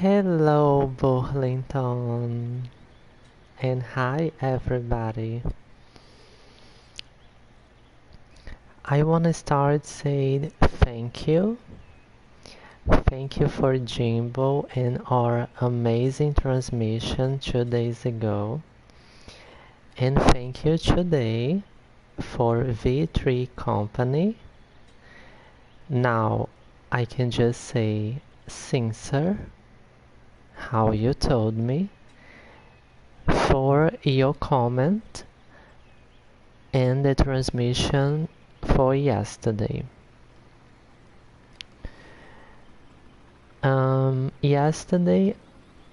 Hello, Burlington, and hi, everybody. I want to start saying thank you. Thank you for Jimbo and our amazing transmission 2 days ago. And thank you today for V3 Company. Now, I can just say, sincere, how you told me, for your comment and the transmission for yesterday. Yesterday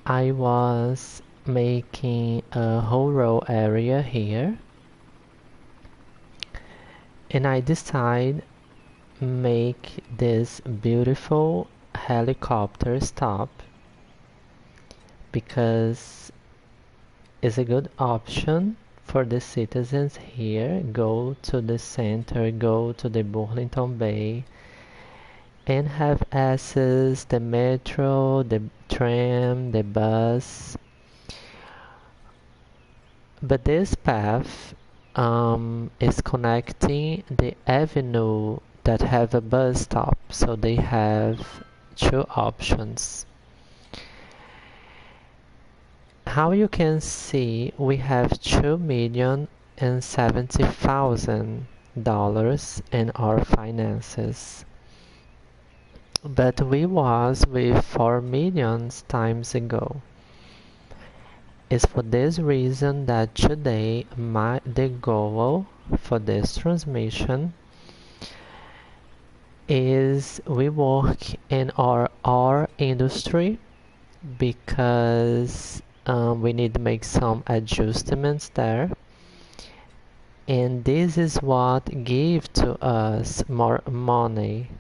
I was making a whole row area here, and I decided make this beautiful helicopter stop because it's a good option for the citizens here. Go to the center, go to the Burlington Bay, and have access the metro, the tram, the bus. But this path is connecting the avenue that have a bus stop, so they have two options. How you can see, we have $2,070,000 in our finances. But we was with 4 million times ago. It's for this reason that today the goal for this transmission is we work in our industry because we need to make some adjustments there, and this is what give to us more money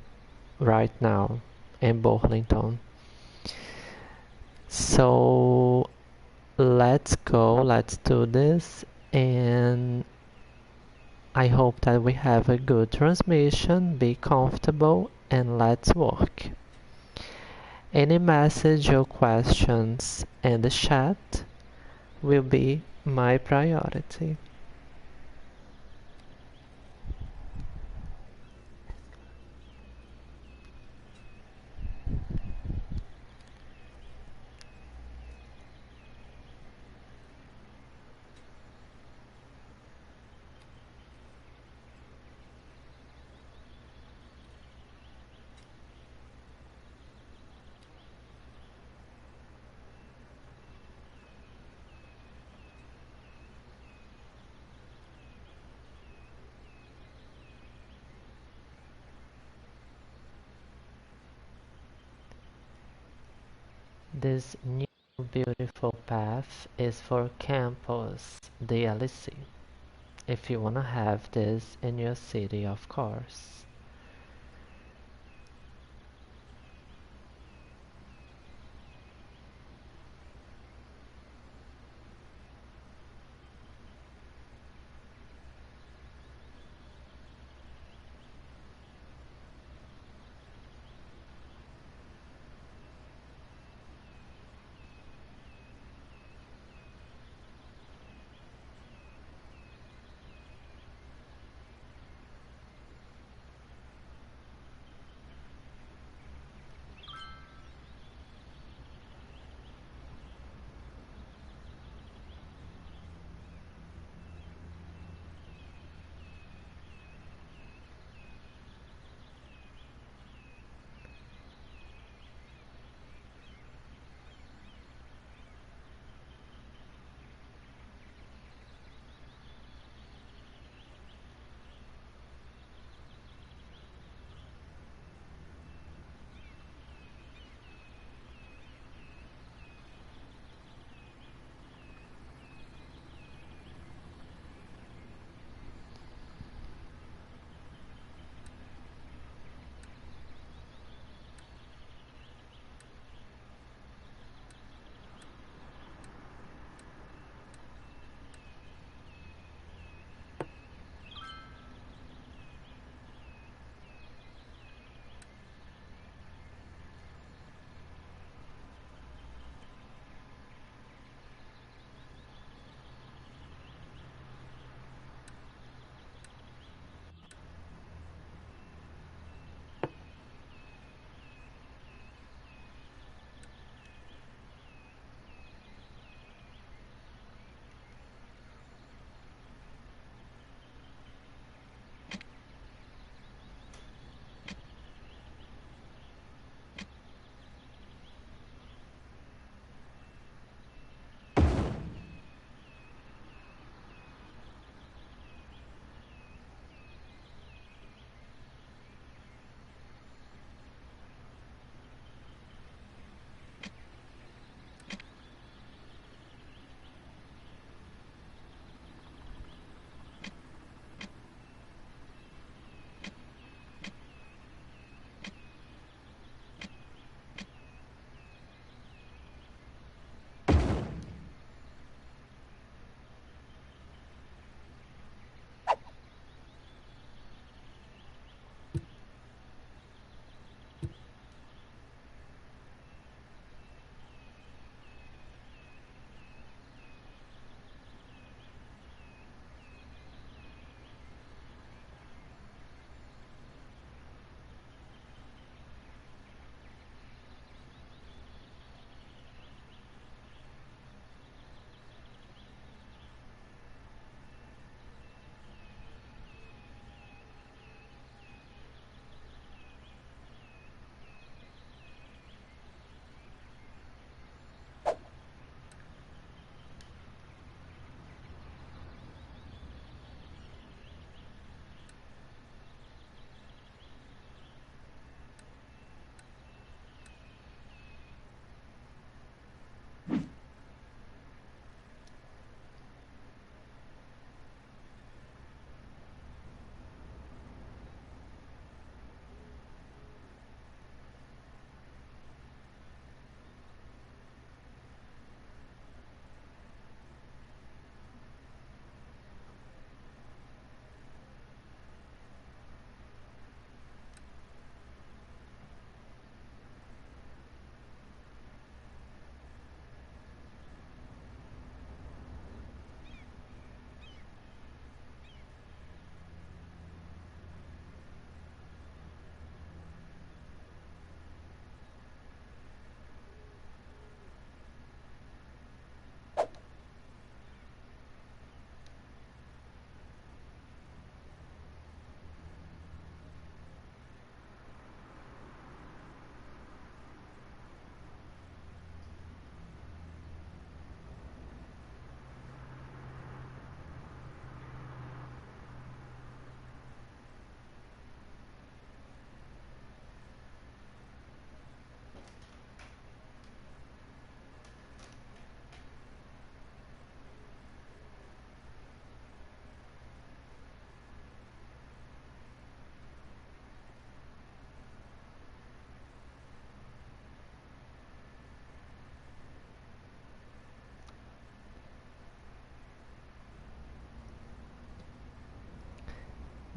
right now in Burlington. So let's go, let's do this, and I hope that we have a good transmission, be comfortable, and let's work. Any message or questions in the chat will be my priority. This new beautiful path is for campus DLC, if you wanna have this in your city, of course.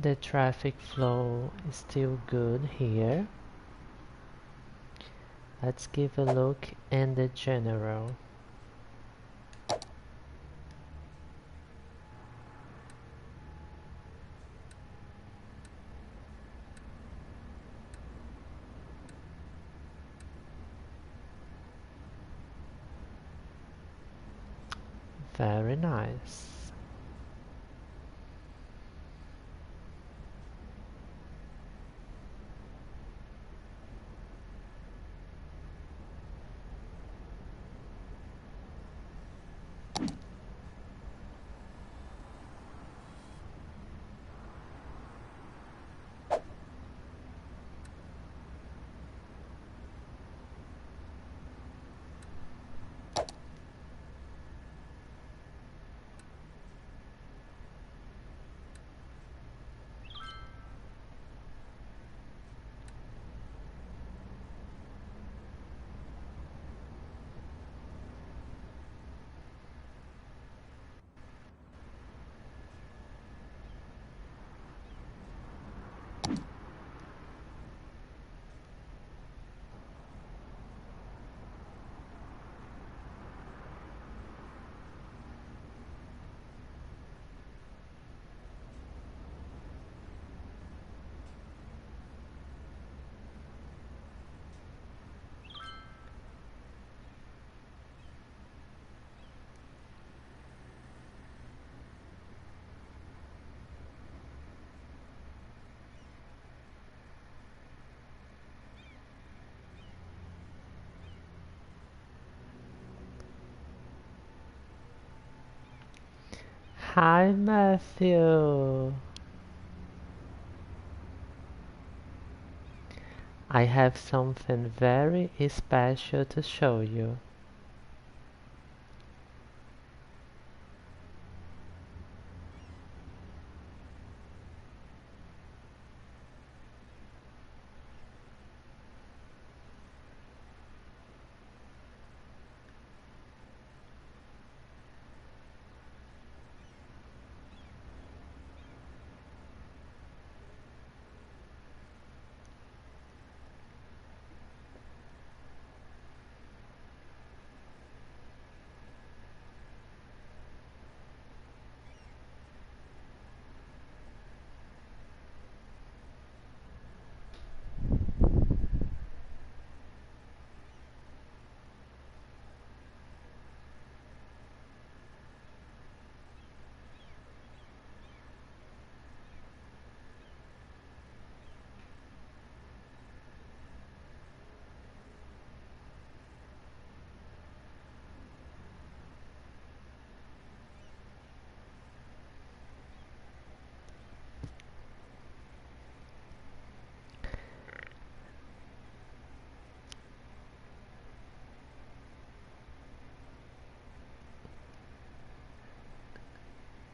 The traffic flow is still good here. Let's give a look in the general. Very nice. Hi, Matthew. I have something very special to show you.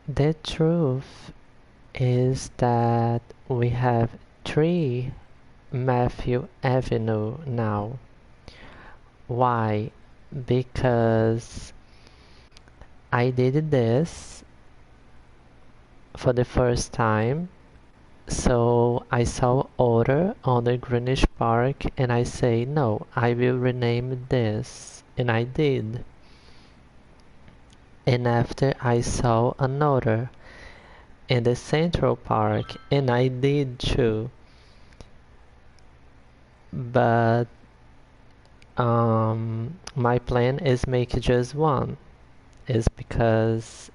The truth is that we have three Matthew Avenue now. Why? Because I did this for the first time. So I saw order on the Greenwich Park and I say no, I will rename this, and I did. And after I saw another in the Central Park and I did too. But my plan is make just one. Is because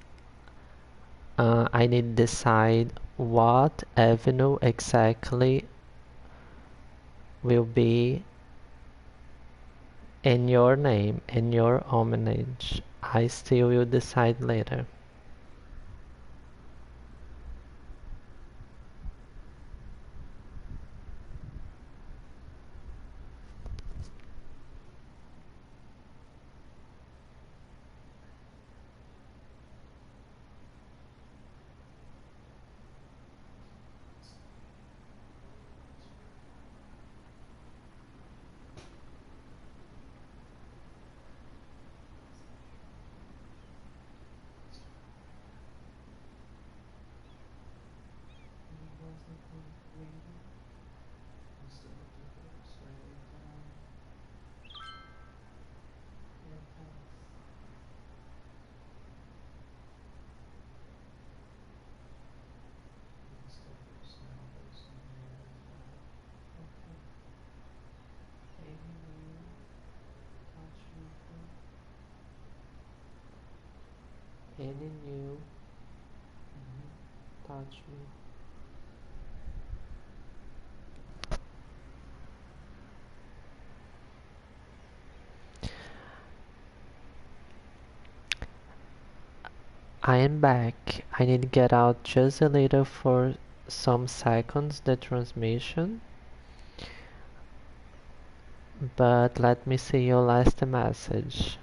I need to decide what avenue exactly will be in your name, in your homage. I still will decide later. Any new touch me. I am back. I need to get out just a little for some seconds the transmission, but let me see your last message.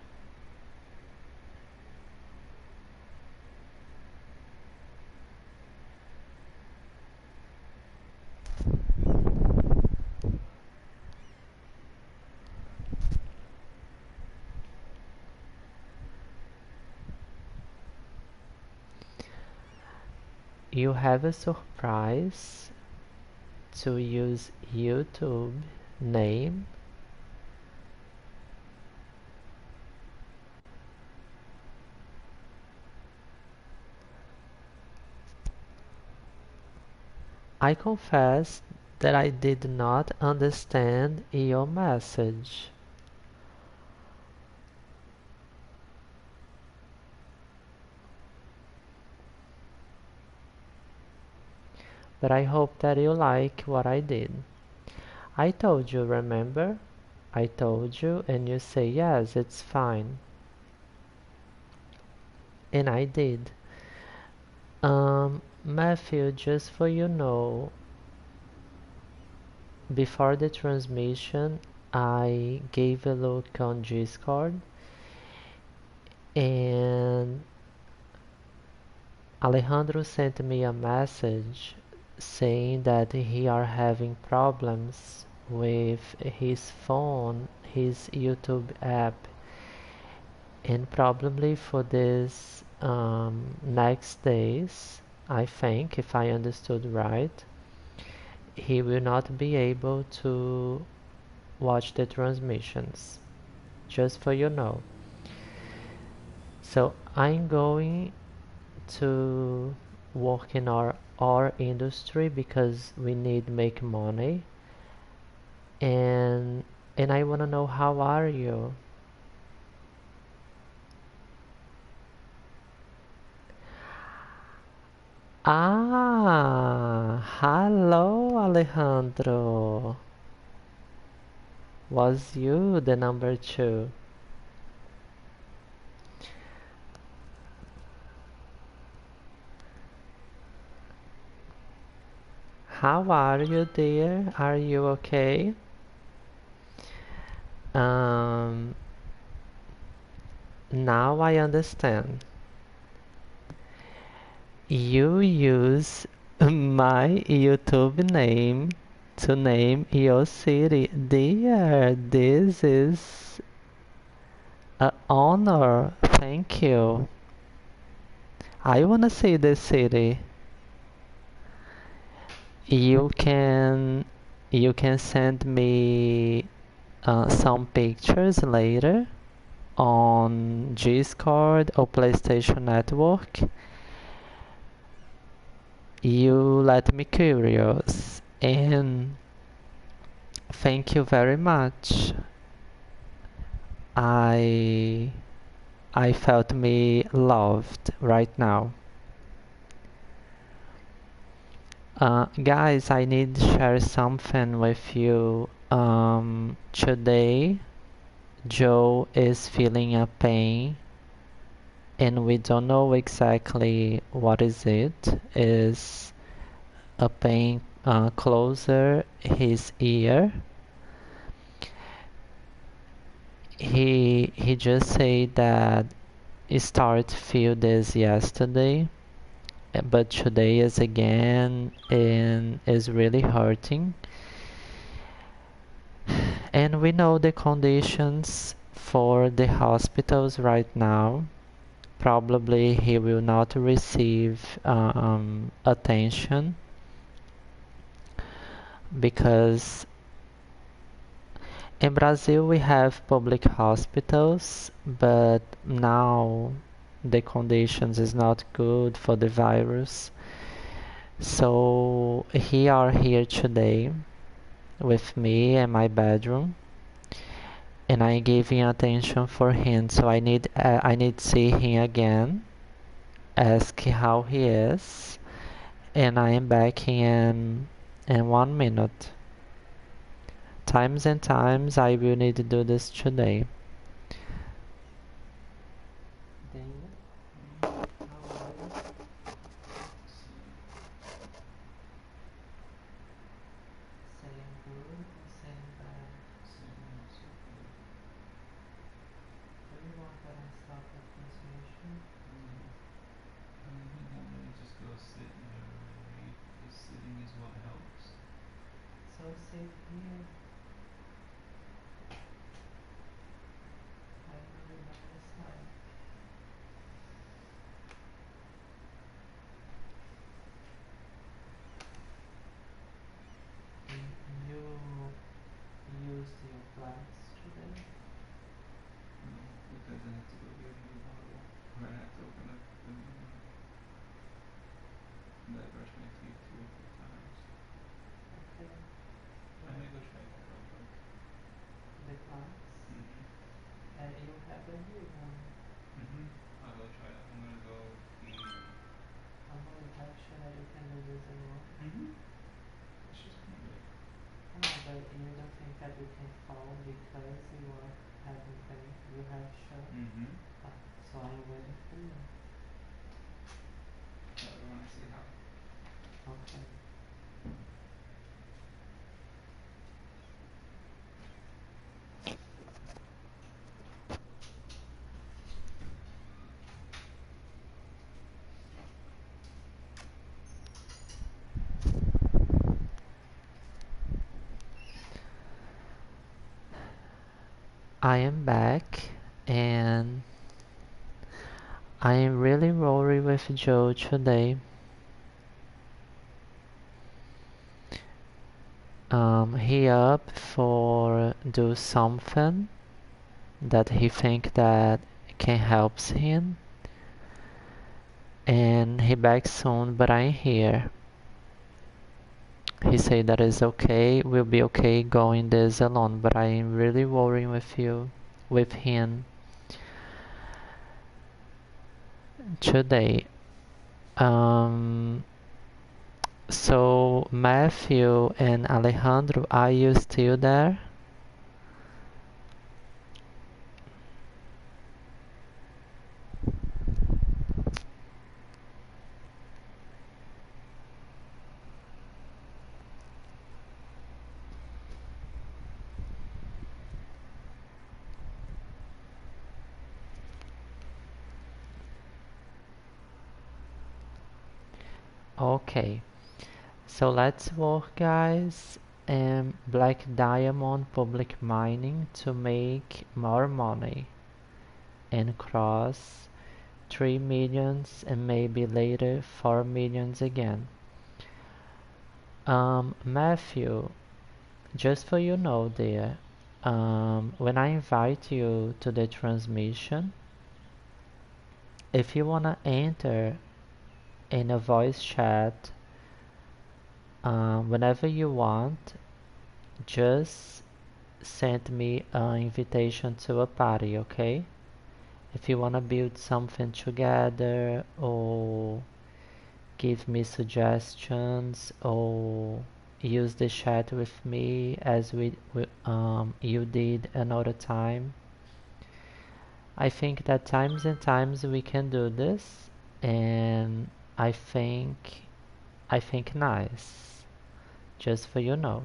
You have a surprise to use YouTube name. I confess that I did not understand your message. But I hope that you like what I did. I told you, remember? I told you and you say yes, it's fine. And I did. Matthew, just for you know, before the transmission, I gave a look on Discord and Alejandro sent me a message saying that he are having problems with his phone, his YouTube app, and probably for this next days, I think, if I understood right, he will not be able to watch the transmissions, just for you know. So I'm going to work in our industry because we need make money, and I want to know how are you. Hello Alejandro, was you the number two? How are you dear, are you okay? um Now I understand. You use my YouTube name to name your city. Dear, this is an honor. Thank you. I wanna see the city. You can you can send me some pictures later on Discord or PlayStation Network. You let me curious and thank you very much. I I felt me loved right now. Guys, I need to share something with you. Today, Joe is feeling a pain, and we don't know exactly what is it. Is a pain closer his ear. He just said that he started to feel this yesterday, but today is again and is really hurting. And we know the conditions for the hospitals right now. Probably he will not receive attention because in Brazil we have public hospitals, but now the conditions is not good for the virus. So he are here today with me in my bedroom, and I giving attention for him. So I need to see him again ask how he is, and I am back in 1 minute. Times and times I will need to do this today. David, how are you? Saying good or saying bad? Do you want that I stop the transmission? So sit here. I will be by your side. You used your flags today? Okay. The flags? You have a new one. Actually, you can do this alone. No, but you don't think that you can fall because you are having pain? You have show? So I'm waiting for you. Okay. I am back, and I am really worried with Joe today. He up for do something that he think that can helps him, and he back soon, but I'm here. He say that is okay, will be okay going this alone, but I'm really worrying with him today. So Matthew and Alejandro, are you still there? Okay, so let's work, guys, and Black Diamond public mining to make more money and cross 3 millions and maybe later 4 millions again. Matthew, just for you know there, when I invite you to the transmission, if you wanna enter in a voice chat, whenever you want, just send me an invitation to a party, okay? If you wanna build something together or give me suggestions or use the chat with me as you did another time. I think that times and times we can do this, and I think nice, just for you know.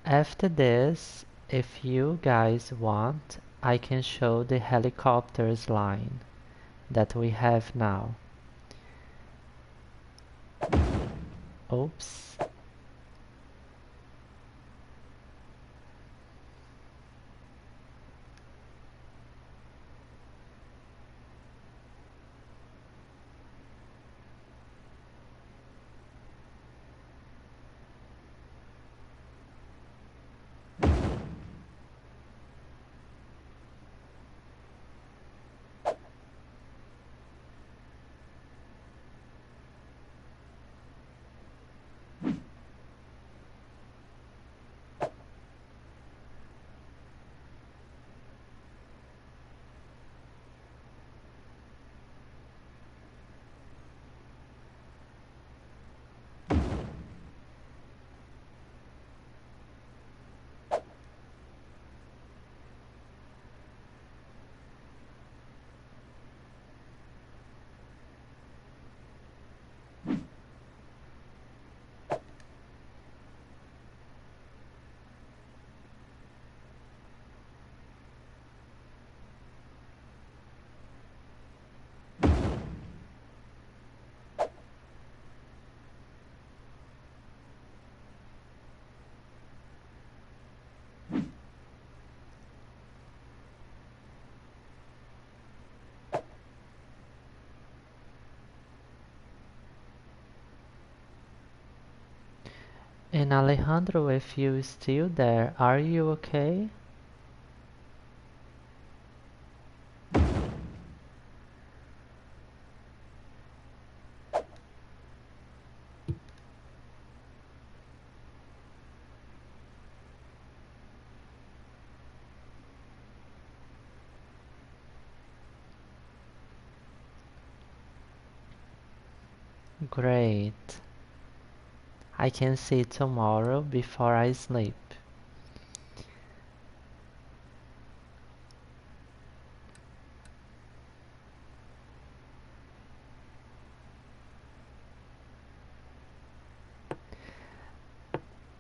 After this, if you guys want, I can show the helicopters line that we have now. Oops. And Alejandro, if you're still there, are you okay? Great. I can see tomorrow before I sleep.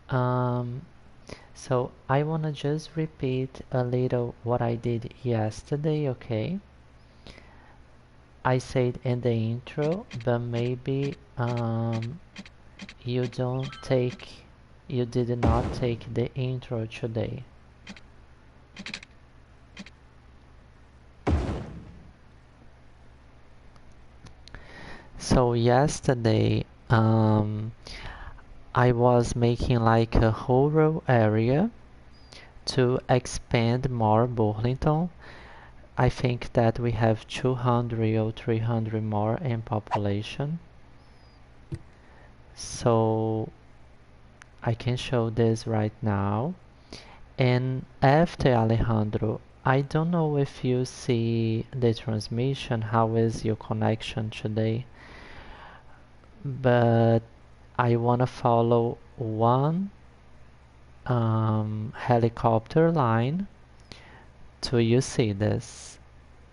Um, so I wanna just repeat a little what I did yesterday, okay? I said in the intro, but maybe you don't take, you did not take the intro today. So yesterday, I was making like a whole row area to expand more Burlington. I think that we have 200 or 300 more in population. So I can show this right now. And after Alejandro, I don't know if you see the transmission, how is your connection today, but I wanna follow one helicopter line to you see this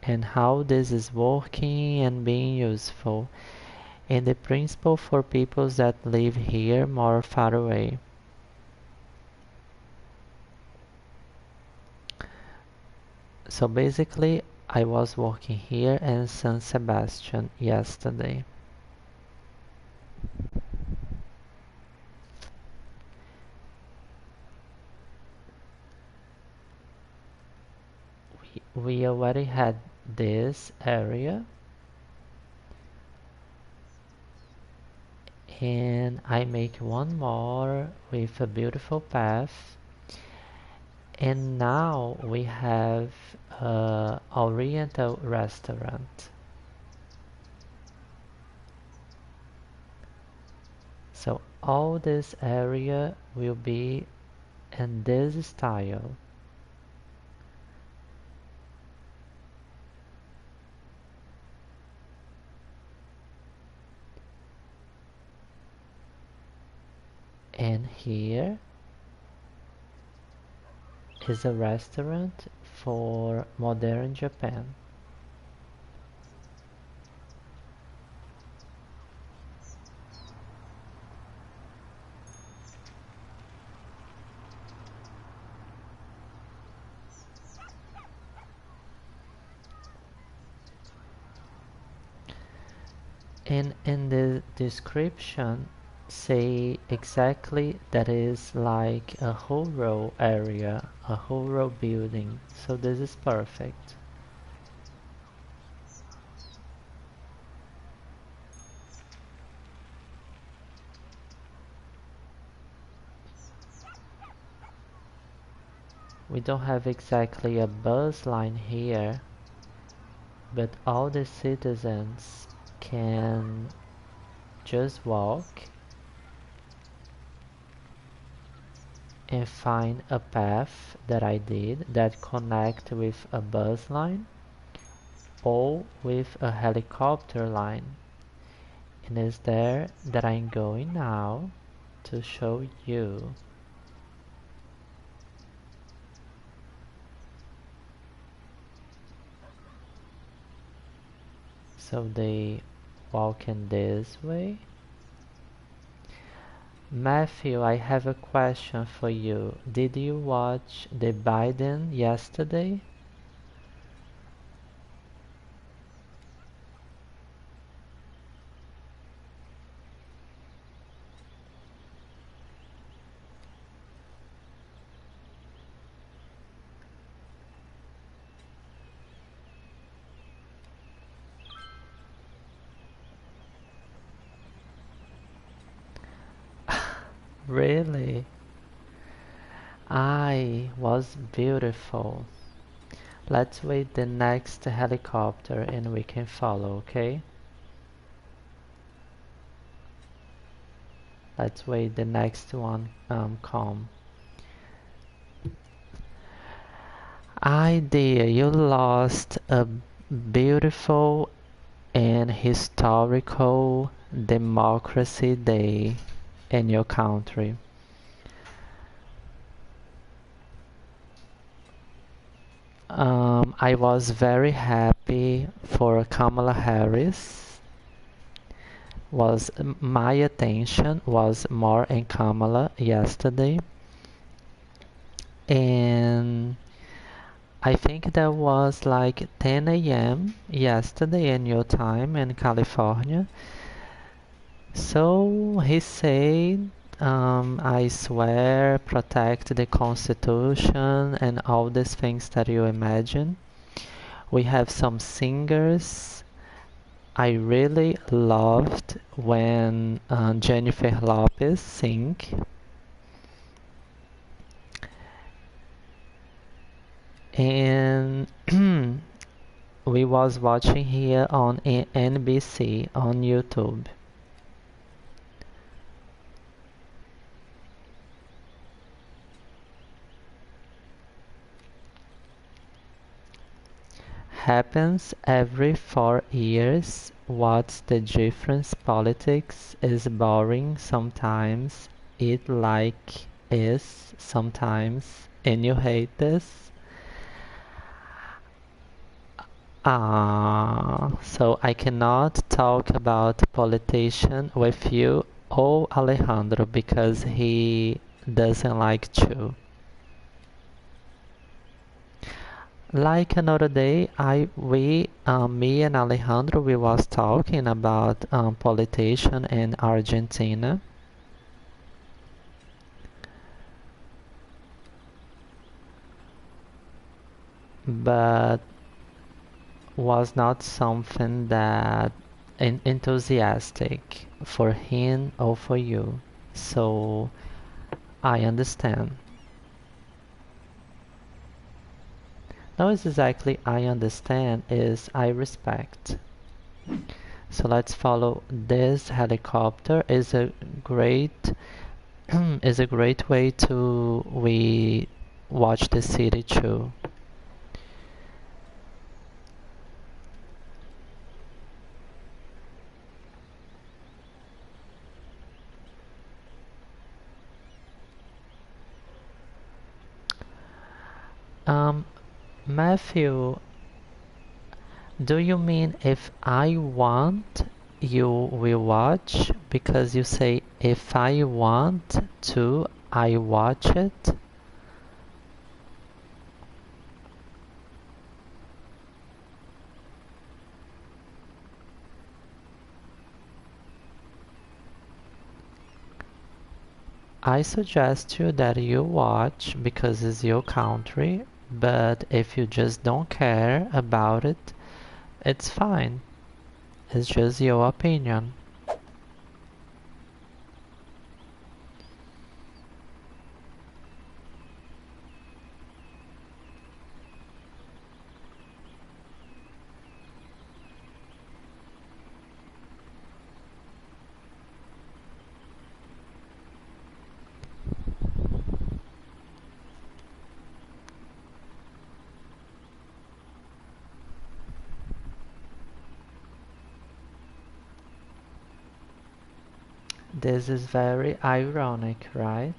and how this is working and being useful and the principle for people that live here more far away. So basically I was working here in San Sebastian yesterday. We already had this area and I make one more with a beautiful path. And now we have a Oriental restaurant. So all this area will be in this style. And here is a restaurant for modern Japan. And in the description say exactly that is like a whole row area, a whole row building. So this is perfect. We don't have exactly a bus line here, but all the citizens can just walk and find a path that I did that connect with a bus line or with a helicopter line. And it's there that I'm going now to show you. So they walk in this way. Matthew, I have a question for you. Did you watch the Biden yesterday? Really? I was beautiful. Let's wait the next helicopter and we can follow, okay? Let's wait the next one come. I dear, you lost a beautiful and historical democracy day in your country. I was very happy for Kamala Harris. Was my attention was more in Kamala yesterday, and I think that was like 10 a.m. yesterday in your time in California. So he said, I swear, protect the Constitution and all these things that you imagine. We have some singers. I really loved when Jennifer Lopez sing. And we was watching here on NBC on YouTube. Happens every 4 years. What's the difference? Politics is boring sometimes. It like is sometimes. And you hate this? So I cannot talk about politician with you or Alejandro because he doesn't like to. Like another day, me and Alejandro, we was talking about politician in Argentina, but was not something that enthusiastic for him or for you. So I understand. No, it's exactly I understand is I respect. So let's follow this helicopter is a great is a great way to we watch the city too. Um, Matthew, do you mean if I want you will watch? Because you say if I want to, I watch it. I suggest you that you watch because it's your country, but if you just don't care about it, it's fine. It's just your opinion. This is very ironic, right?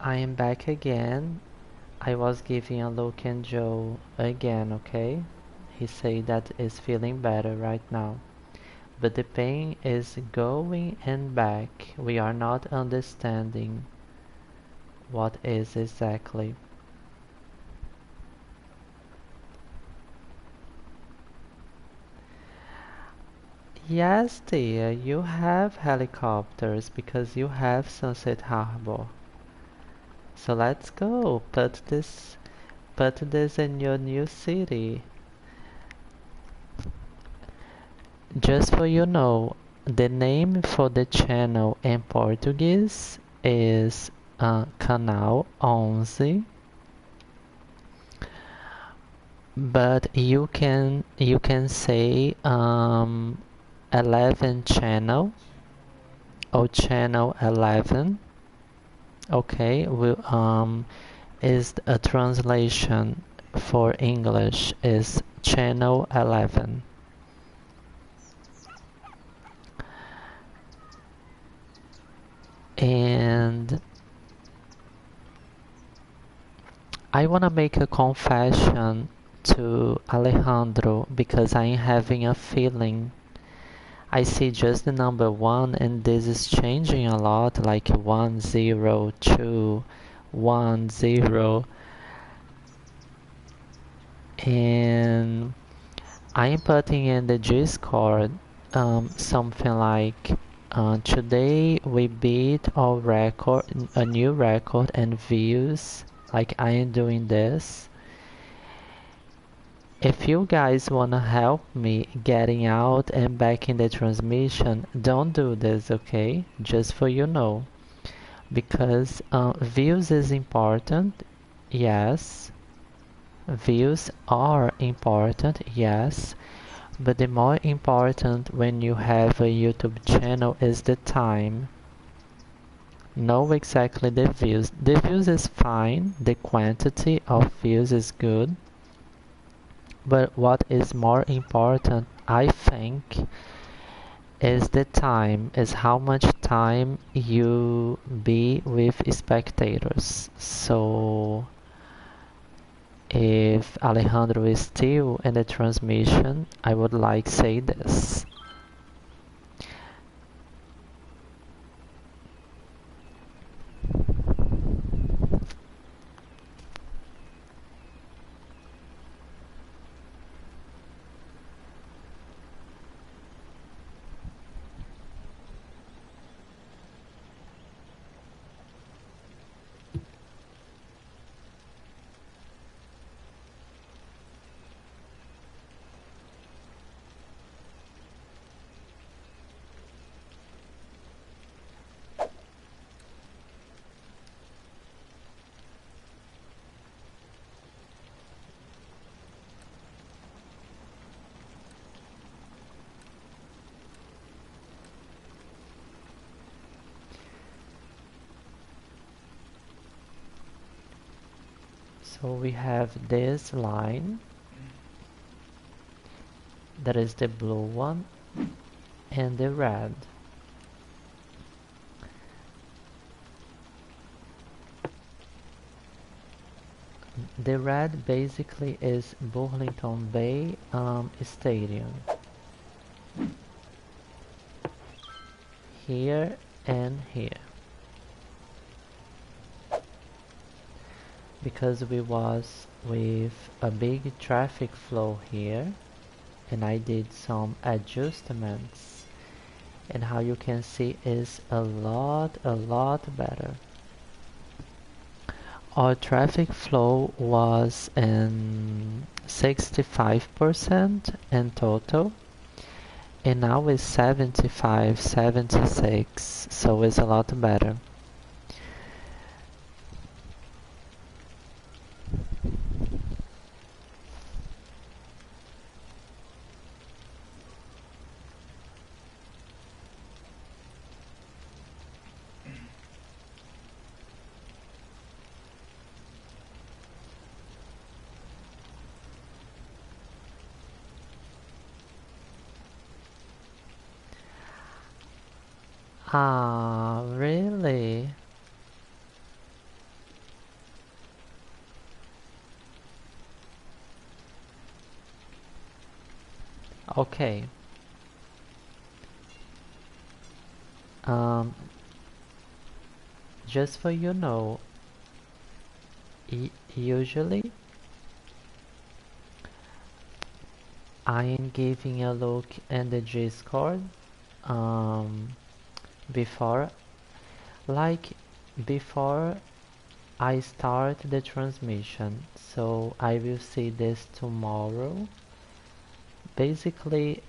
I am back again. I was giving a look at Joe again, okay? He said that is feeling better right now. But the pain is going and back. We are not understanding what is exactly. Yes, dear, you have helicopters because you have Sunset Harbor. So let's go. Put this in your new city. Just for you know, the name for the channel in Portuguese is Canal 11, but you can say 11 channel or channel 11. Okay, is a translation for English is channel 11. And I want to make a confession to Alejandro because I'm having a feeling. I see just the number 1 and this is changing a lot, like 1, 0, 2, 1, 0. And I'm putting in the Discord something like today we beat our record, a new record and views, like I am doing this. If you guys wanna help me getting out and back in the transmission, don't do this, okay? Just for you know. Because views is important, yes. Views are important, yes. But the more important when you have a YouTube channel is the time. Know exactly the views. The views is fine, the quantity of views is good. But what is more important, I think, is the time, is how much time you be with spectators. So if Alejandro is still in the transmission, I would like to say this. So we have this line, that is the blue one, and the red. The red basically is Burlington Bay Stadium. Here and here. Because we was with a big traffic flow here, and I did some adjustments, and how you can see is a lot better. Our traffic flow was in 65% in total, and now it's 75, 76, so it's a lot better. Ah, really? Okay. Um, just for you know, usually I am giving a look in the Discord um, before, like before I start the transmission. So I will see this tomorrow. Basically,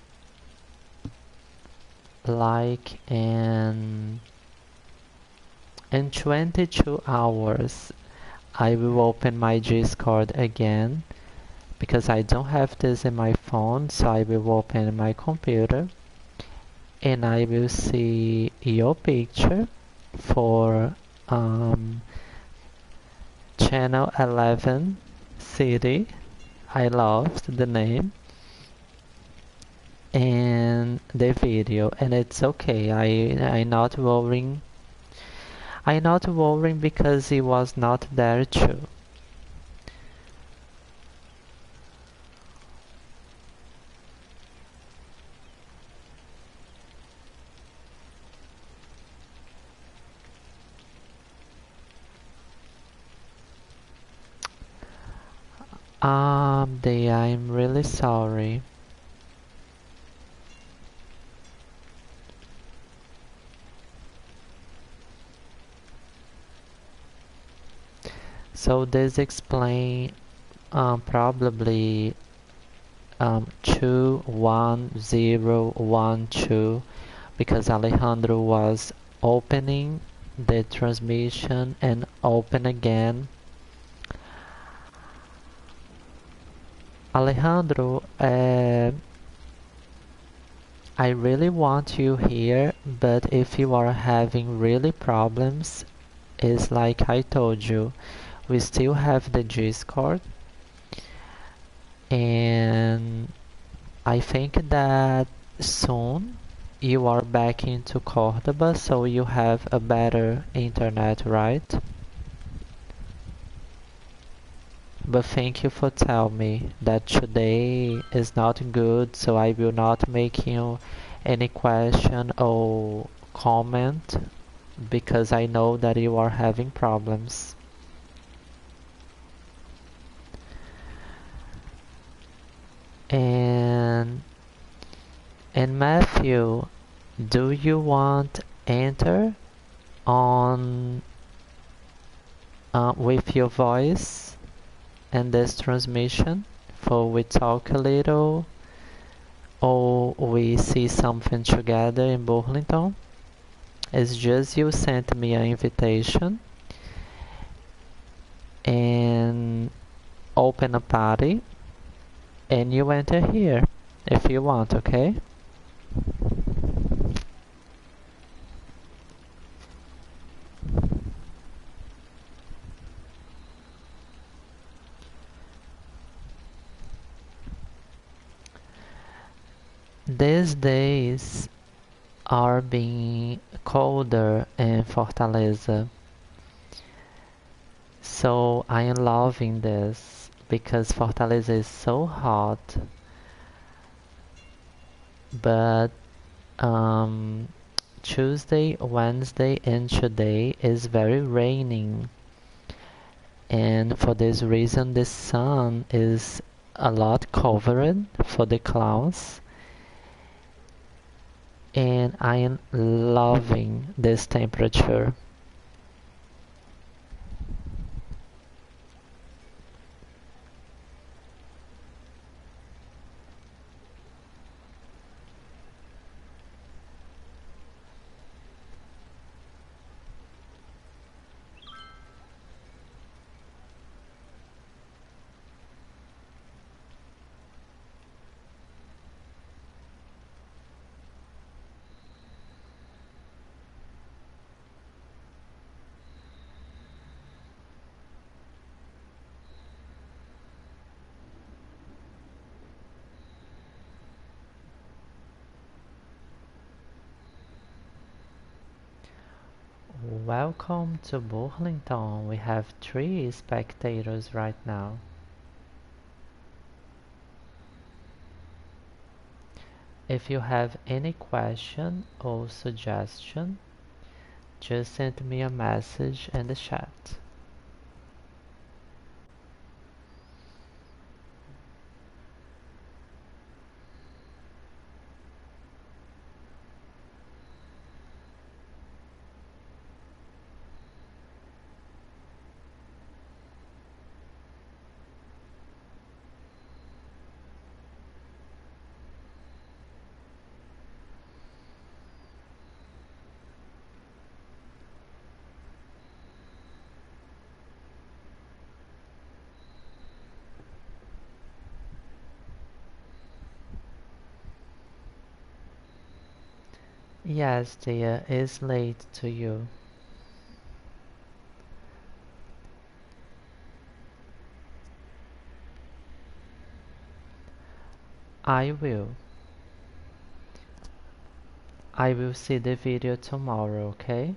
like in 22 hours, I will open my Discord again because I don't have this in my phone, so I will open my computer and I will see your picture for channel 11 city. I loved the name and the video, and it's okay. I'm not worrying because he was not there too. I'm really sorry. So this explain probably 21012 because Alejandro was opening the transmission and open again. Alejandro, I really want you here, but if you are having really problems, it's like I told you, we still have the Discord, and I think that soon you are back into Cordoba, so you have a better internet, right? But thank you for telling me that today is not good, so I will not make you any question or comment because I know that you are having problems. And Matthew, do you want enter on with your voice in this transmission for we talk a little or we see something together in Burlington? It's just you sent me an invitation and open a party and you enter here if you want, okay? These days are being colder in Fortaleza, so I am loving this because Fortaleza is so hot, but um, Tuesday, Wednesday, and today is very raining, and for this reason, the sun is a lot covered for the clouds, and I am loving this temperature. Welcome to Burlington. We have 3 spectators right now. If you have any question or suggestion, just send me a message in the chat. Yes, dear, it's late to you. I will. I will see the video tomorrow, okay?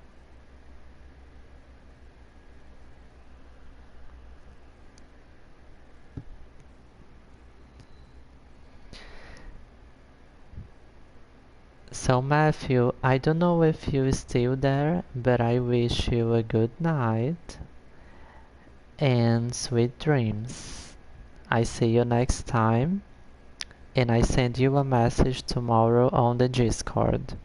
So Matthew, I don't know if you're still there, but I wish you a good night and sweet dreams. I see you next time, and I send you a message tomorrow on the Discord.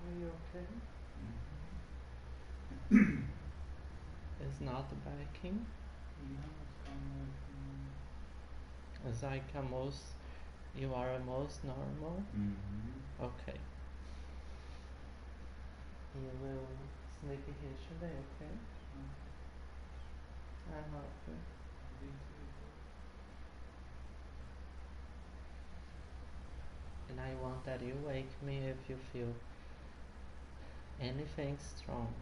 Are you okay? It's not backing. It's like almost, you are almost normal. Okay. You will sleep here today, okay? I hope you. And I want that you wake me if you feel anything strong.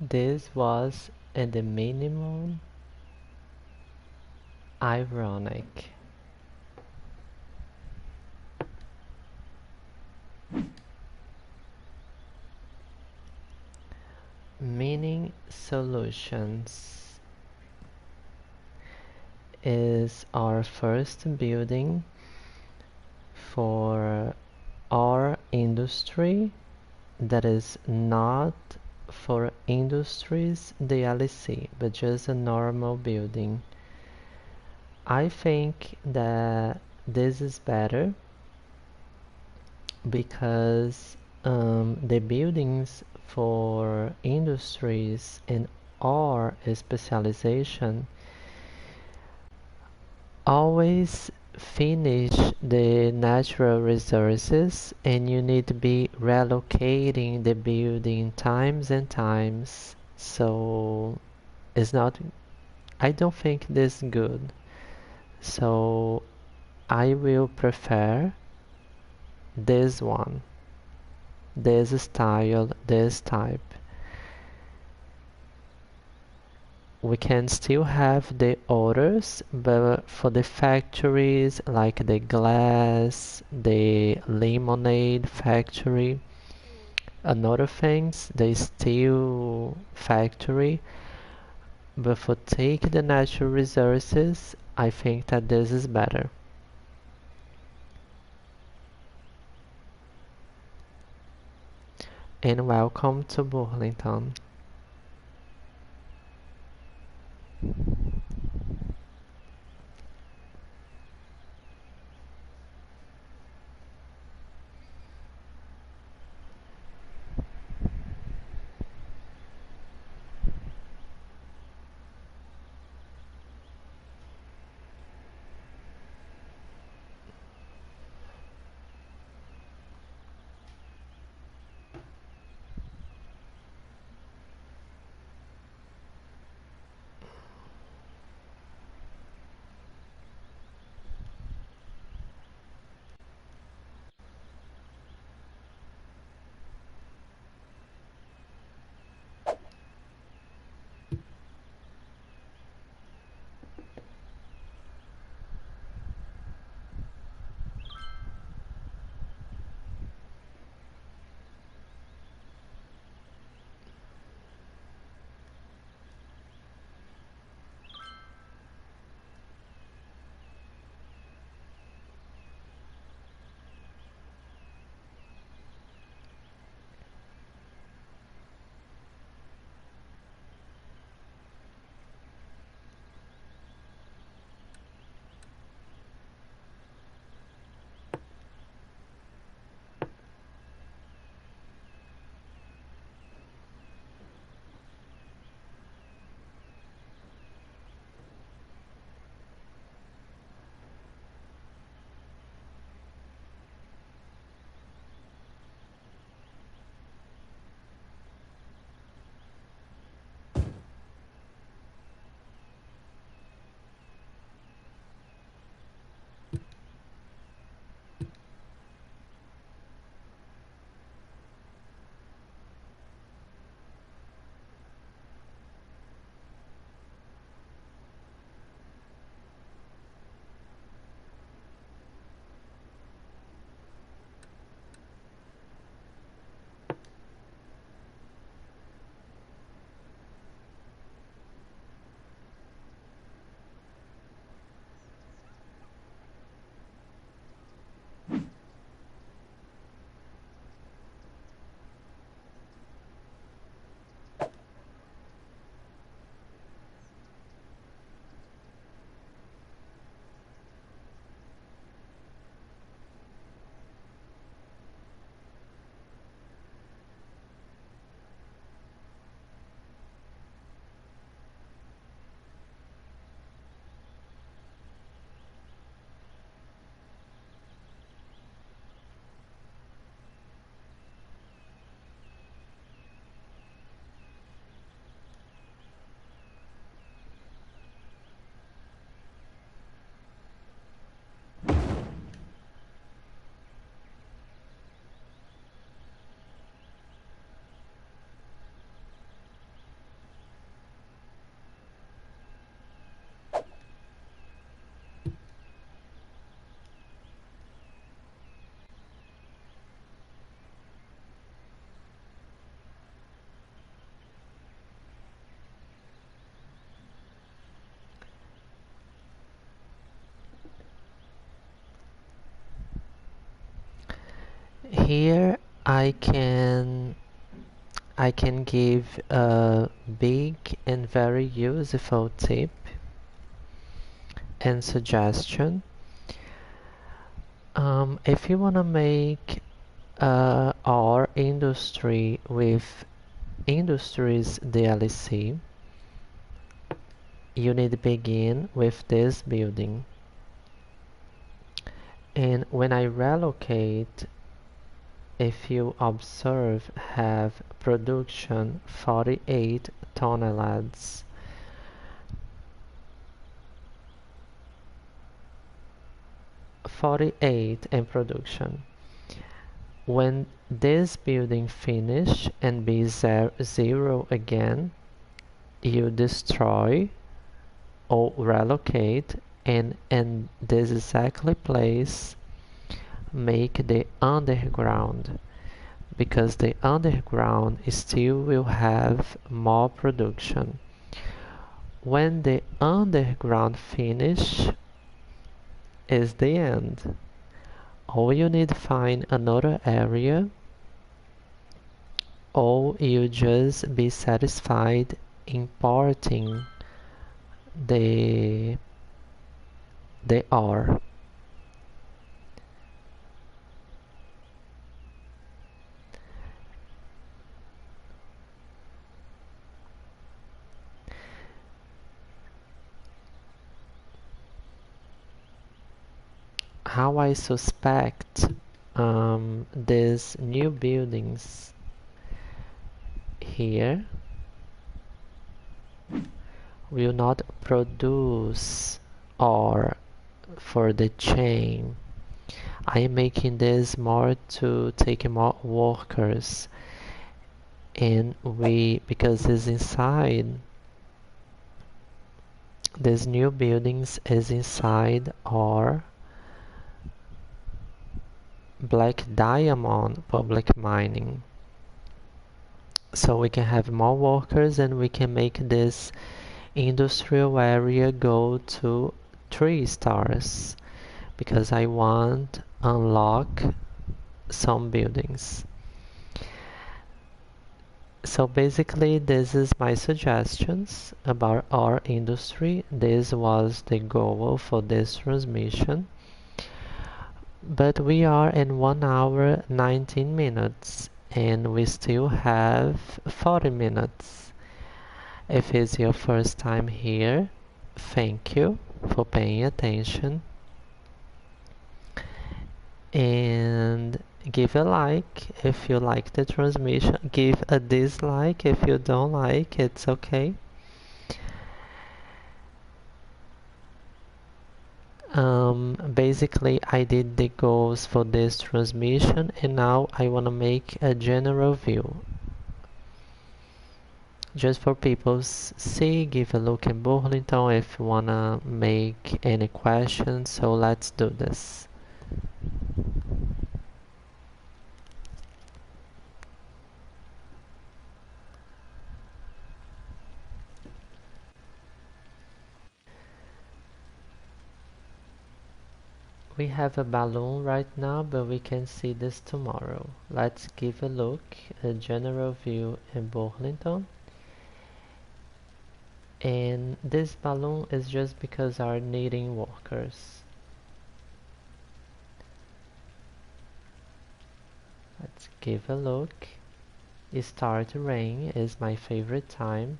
This was at the minimum ironic. Meaning solutions is our first building for our industry that is not for industries DLC, but just a normal building. I think that this is better because the buildings for industries and our specialization always finish the natural resources and you need to be relocating the building times and times. So it's not, I don't think this is good. So I will prefer this one, this style, this type. We can still have the others, but for the factories like the glass, the lemonade factory, and other things, the steel factory, but for take the natural resources, I think that this is better. And welcome to Burlington. Here I can give a big and very useful tip and suggestion. If you want to make our industry with industries DLC, you need to begin with this building. And when I relocate, if you observe, have production 48 tonelads. 48 in production. When this building finish and be zero again, you destroy or relocate and in this exactly place make the underground, because the underground still will have more production. When the underground finish is the end. Or you need to find another area, or you just be satisfied importing the ore. How I suspect these new buildings here will not produce ore for the chain. I am making this more to take more workers, and because it's inside, this new buildings is inside our black diamond public mining. So we can have more workers and we can make this industrial area go to 3 stars, because I want unlock some buildings. So basically this is my suggestions about our industry. This was the goal for this transmission. But we are in 1 hour 19 minutes and we still have 40 minutes. If it's your first time here, thank you for paying attention. And give a like if you like the transmission. Give a dislike if you don't like, it's okay. Basically I did the goals for this transmission and now I want to make a general view. Just for people see, give a look in Burlington if you want to make any questions, so let's do this. We have a balloon right now, but we can see this tomorrow. Let's give a look, a general view in Burlington. And this balloon is just because are needing workers. Let's give a look. It start to rain is my favorite time.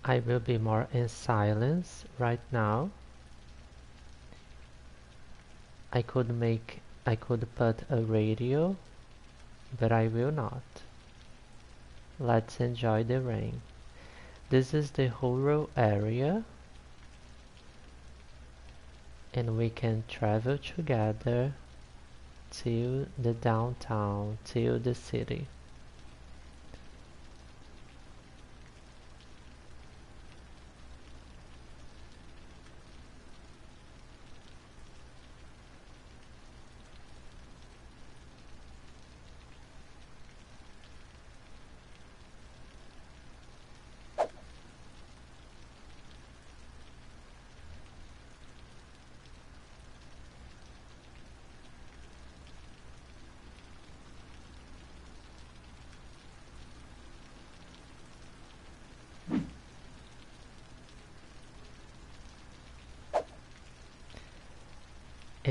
I will be more in silence right now. I could put a radio, but I will not. Let's enjoy the rain. This is the rural area, and we can travel together to the downtown, to the city.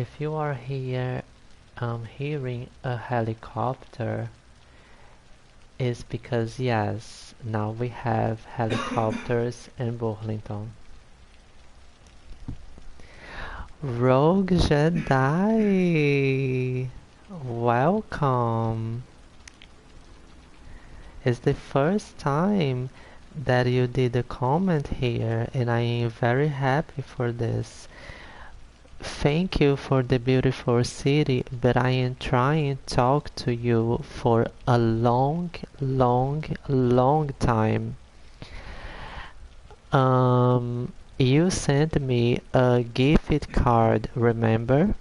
If you are here hearing a helicopter, is because yes, now we have helicopters in Burlington. Rogue Jedi, welcome. It's the first time that you did a comment here, and I am very happy for this. Thank you for the beautiful city, but I am trying to talk to you for a long, long, long time. You sent me a gift card, remember?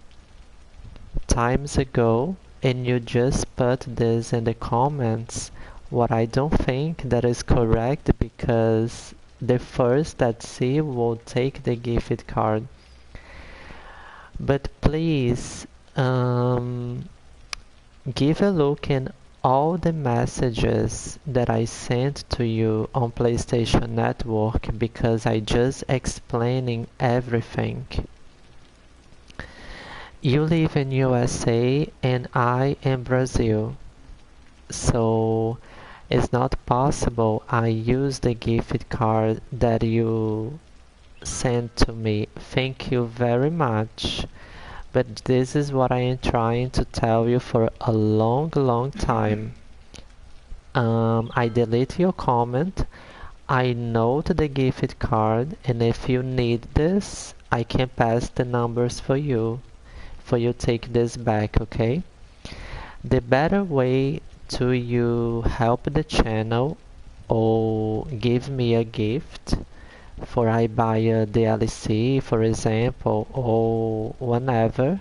Times ago, and you just put this in the comments. What I don't think that is correct because the first that see will take the gift card. But please give a look in all the messages that I sent to you on PlayStation Network because I just explaining everything. You live in USA and I in Brazil, so it's not possible I use the gift card that you sent to me. Thank you very much. But this is what I am trying to tell you for a long, long time. I delete your comment. I note the gift card, and if you need this, I can pass the numbers for you take this back, okay? The better way to you help the channel or give me a gift for I buy a DLC, for example, or whatever,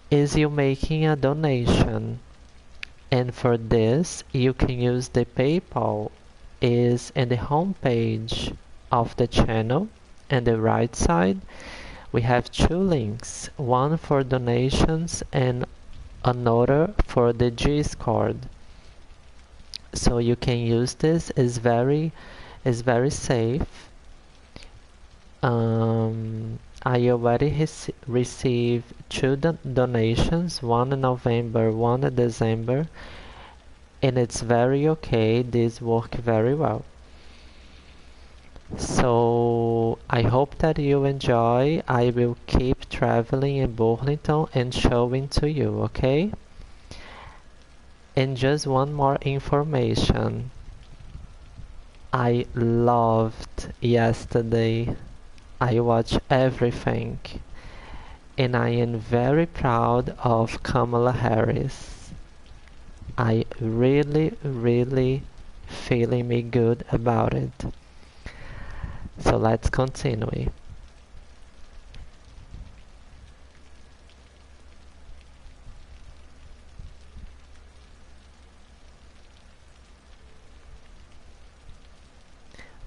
is you making a donation. And for this, you can use the PayPal is in the home page of the channel and the right side. We have two links, one for donations and another for the Discord. So you can use this, is very safe. I already received two donations, one in November, one in December, and it's very okay. These work very well. So I hope that you enjoy. I will keep traveling in Burlington and showing to you, okay? And just one more information. I loved yesterday. I watched everything. And I am very proud of Kamala Harris. I really feeling me good about it. So let's continue.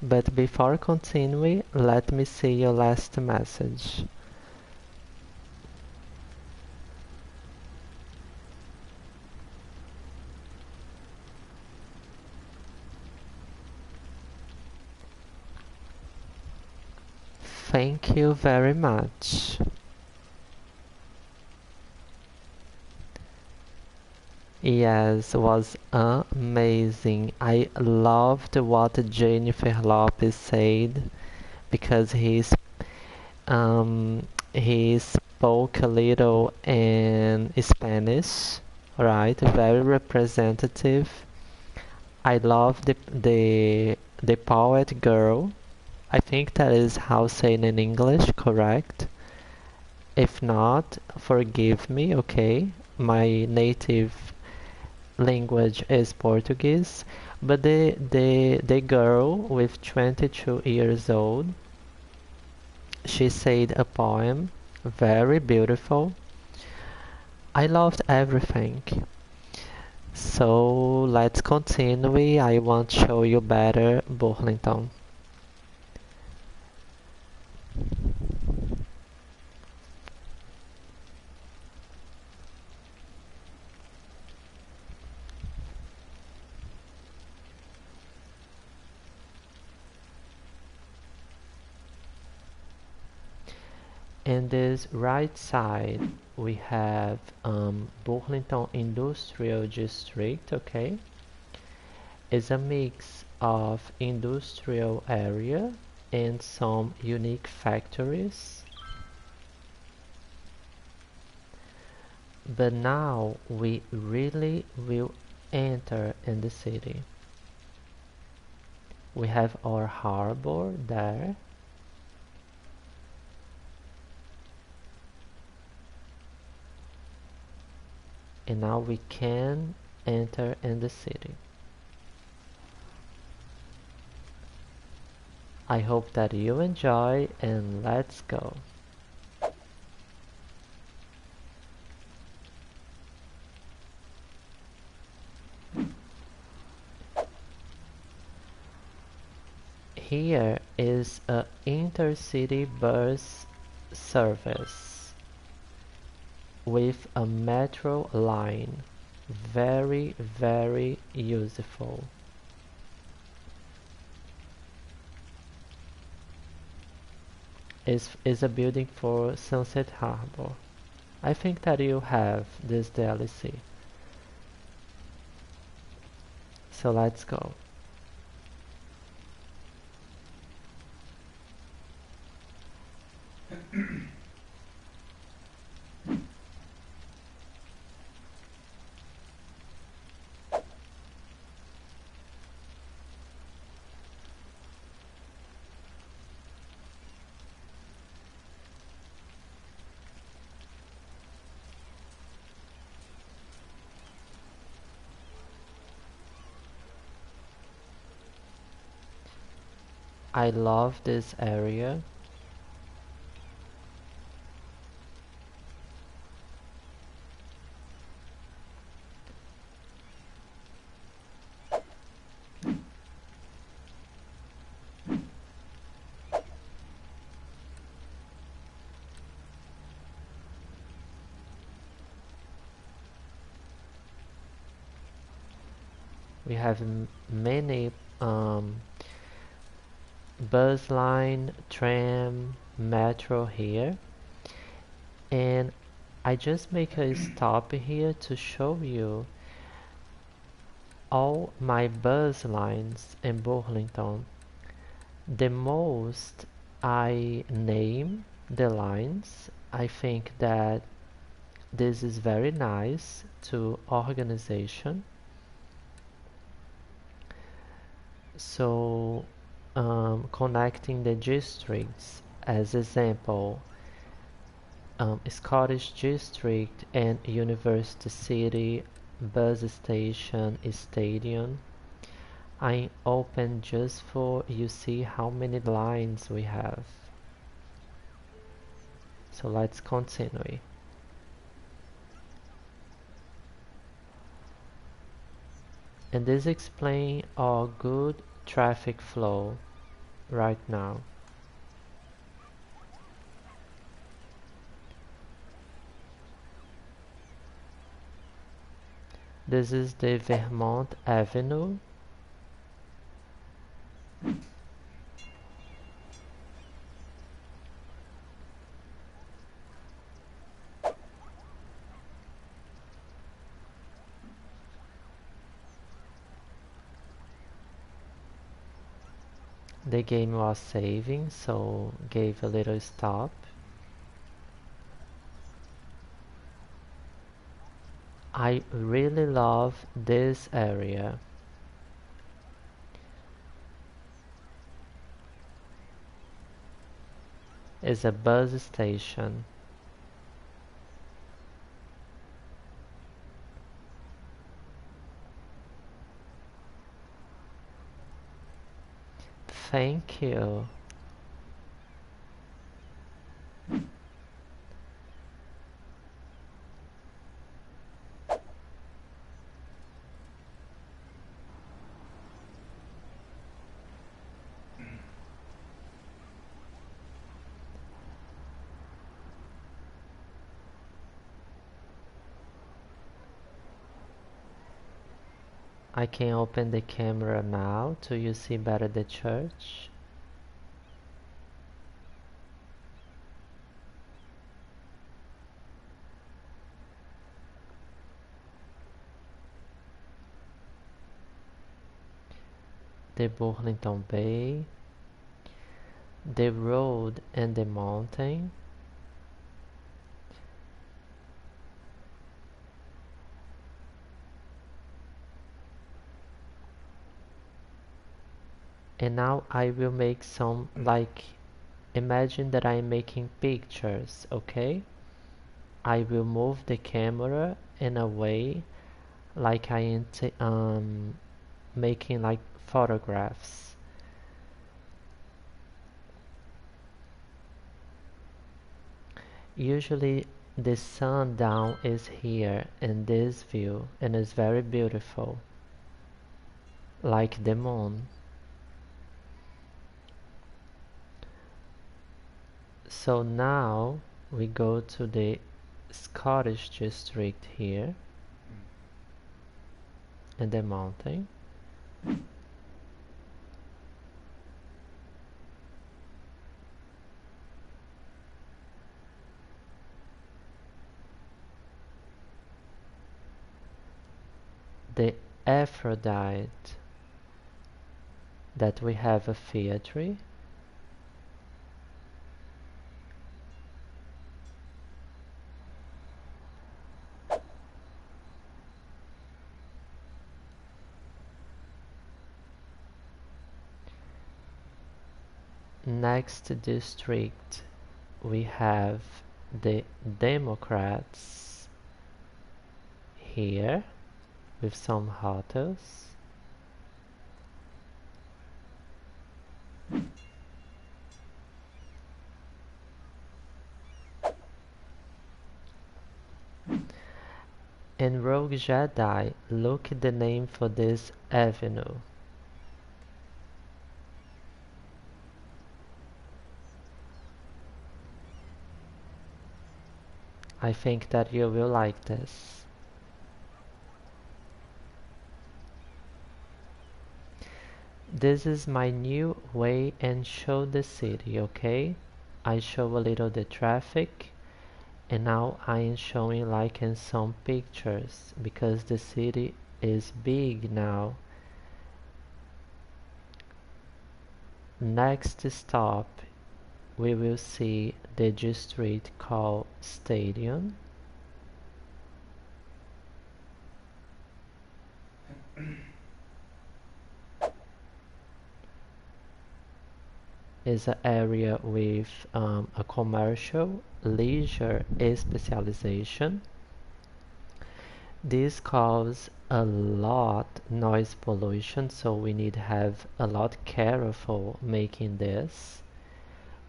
But before continuing, let me see your last message. Thank you very much. Yes, was amazing. I loved what Jennifer Lopez said because he spoke a little in Spanish, right? Very representative. I love the poet girl. I think that is how saying in English, correct? If not, forgive me, okay? My native language is Portuguese, but the girl with 22 years old, she said a poem, very beautiful. I loved everything. So let's continue. I want to show you better Burlington. In this right side, we have Burlington Industrial District, okay? It's a mix of industrial area and some unique factories. But now we really will enter in the city. We have our harbor there. And now we can enter in the city. I hope that you enjoy, and let's go. Here is a intercity bus service with a metro line. Very, very useful. Is a building for Sunset Harbor. I think that you have this DLC. So let's go. I love this area. We have many bus line, tram, metro here, and I just make a stop here to show you all my bus lines in Burlington. The most I name the lines. I think that this is very nice to organization. So connecting the districts, as example, Scottish District and University City, bus station, stadium. I open just for you see how many lines we have. So let's continue. And this explains our good traffic flow right now. This is the Vermont Avenue. The game was saving, so gave a little stop. I really love this area. It's a bus station. Thank you. I can open the camera now to you see better the church. the Burlington Bay, the road and the mountain, and now I will make some, like, imagine that I'm making pictures, okay? I will move the camera in a way like I am making like photographs. Usually the sundown is here in this view and it's very beautiful, like the moon. So now we go to the Scottish district here in the mountain. The Aphrodite that we have a theatre. Next district we have the Democrats here with some hotels. In Rogue Jedi, look at the name for this avenue. I think that you will like this. This is my new way and show the city, okay? I show a little the traffic and now I am showing like in some pictures because the city is big now. Next stop we will see the district called Stadium. Is an area with a commercial, leisure specialization. This causes a lot noise pollution, so we need to have a lot careful making this.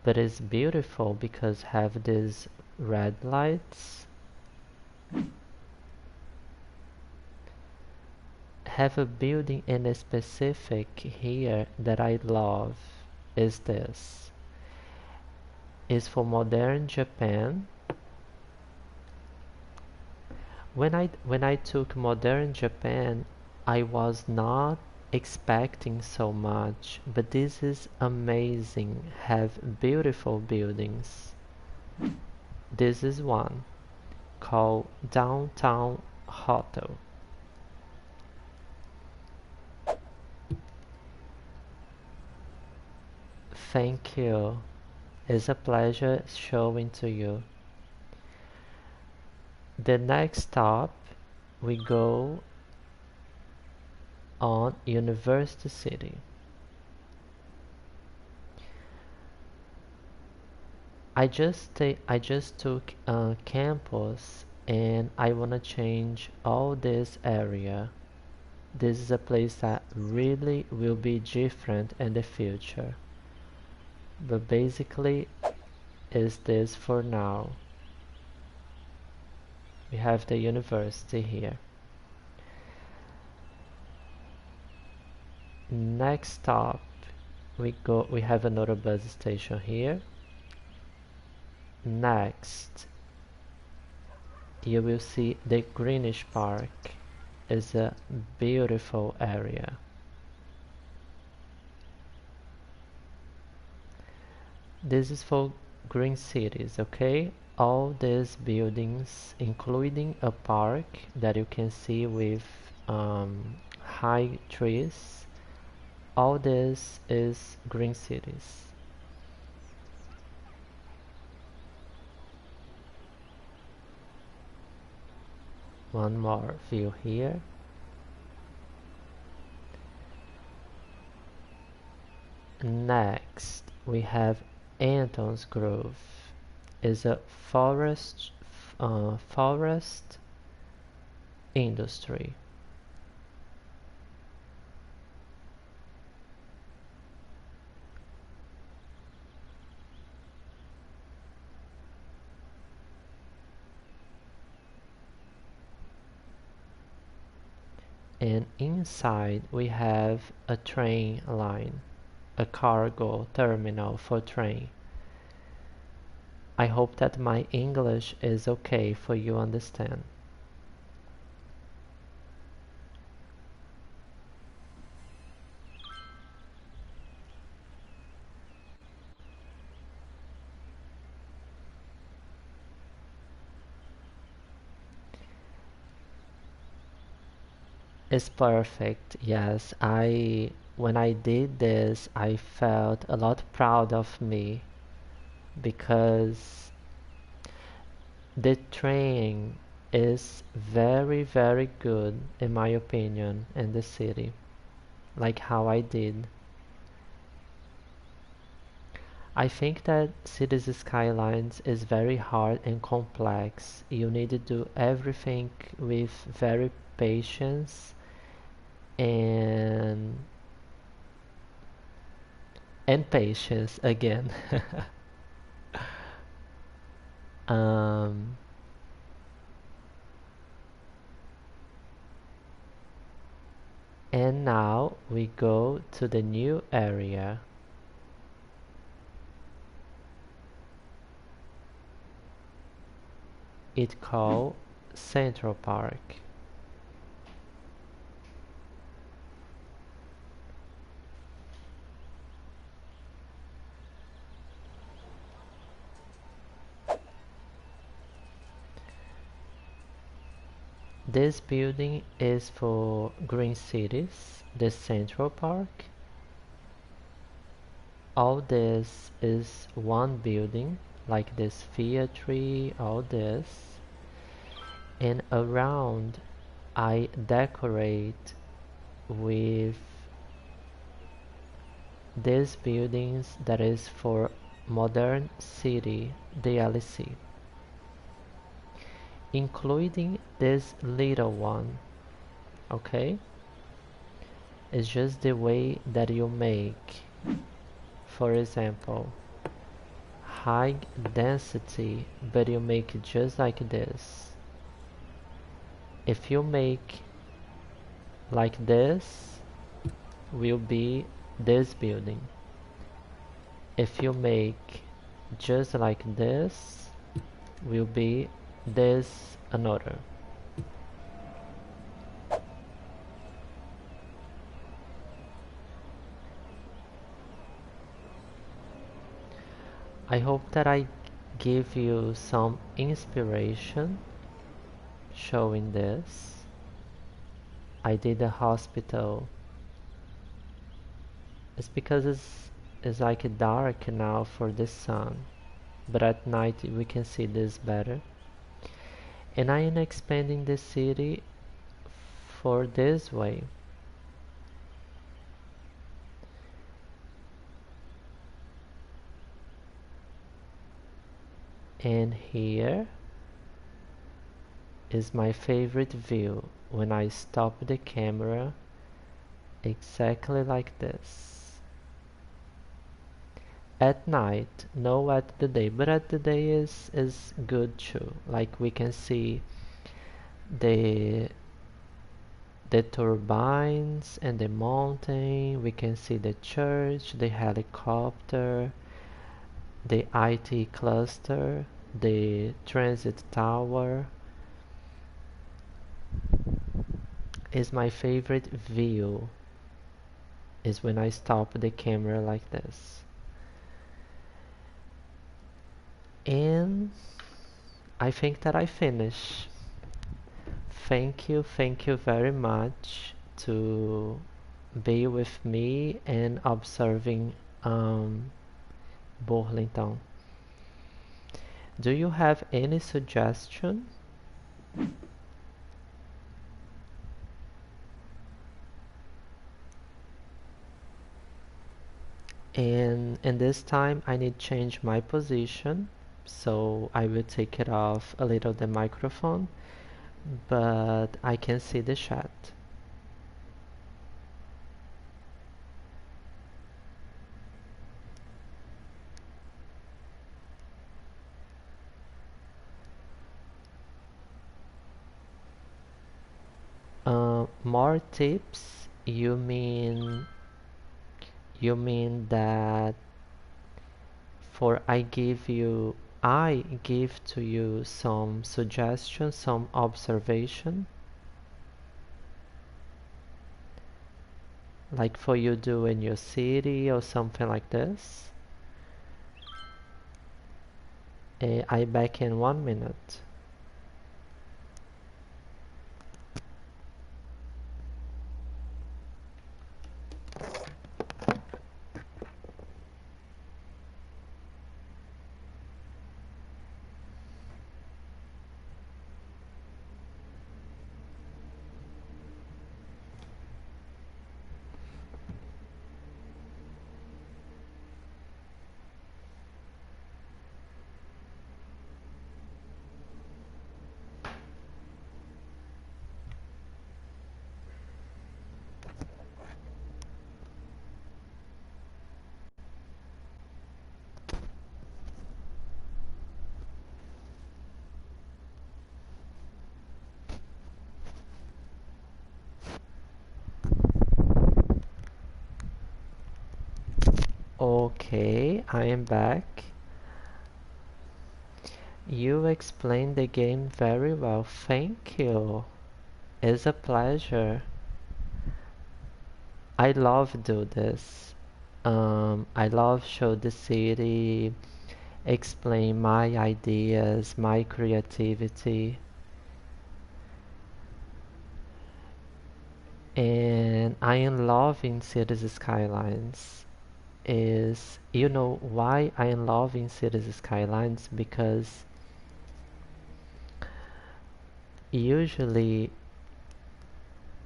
But it's beautiful because have these red lights. Have a building in a specific here that I love is this. Is for modern Japan. When I took modern Japan, I was not expecting so much, but this is amazing. Have beautiful buildings. This is one called Downtown Hotel. Thank you. It's a pleasure showing to you. The next stop we go on University City. I just took campus and I wanna change all this area. This is a place that really will be different in the future. But basically is this for now. We have the university here. Next stop we have another bus station here. Next you will see the Greenish Park. Is a beautiful area. This is for green cities, okay? All these buildings, including a park that you can see with high trees, All this is green cities. One more view here. Next, we have Anton's Grove. Is a forest industry. And inside we have a train line, a cargo terminal for train. I hope that my English is okay for you understand. It's perfect. Yes, when I did this, I felt a lot proud of me because the train is very, very good in my opinion in the city, like how I did. I think that Cities Skylines is very hard and complex. You need to do everything with very patience and patience again. um, and now we go to the new area. It called Central Park. This building is for green cities, the Central Park. All this is one building, like this theatre, all this. And around I decorate with these buildings that is for Modern City DLC, including this little one, okay? It's just the way that you make, for example, high density, but you make it just like this. If you make like this, will be this building. If you make just like this, will be this another. I hope that I give you some inspiration showing this. I did a hospital. It's because it's like dark now for the sun, but at night we can see this better. And I am expanding the city for this way. And here is my favorite view when I stop the camera exactly like this. At night, no at the day, but at the day is good too. Like we can see the the turbines and the mountain, we can see the church, the helicopter, the IT cluster, the transit tower. Is my favorite view is when I stop the camera like this. And I think that I finish. Thank you very much to be with me and observing Burlington. Do you have any suggestion? And this time I need to change my position, so I will take it off a little the microphone, but I can see the chat. More tips? You mean that for I give to you some suggestions, some observation, like for you do in your city or something like this? I back in 1 minute. Okay, I am back. You explained the game very well. Thank you. It's a pleasure. I love do this. I love show the city, explain my ideas, my creativity, and I am loving Cities Skylines. Is you know why I am loving Cities Skylines? Because usually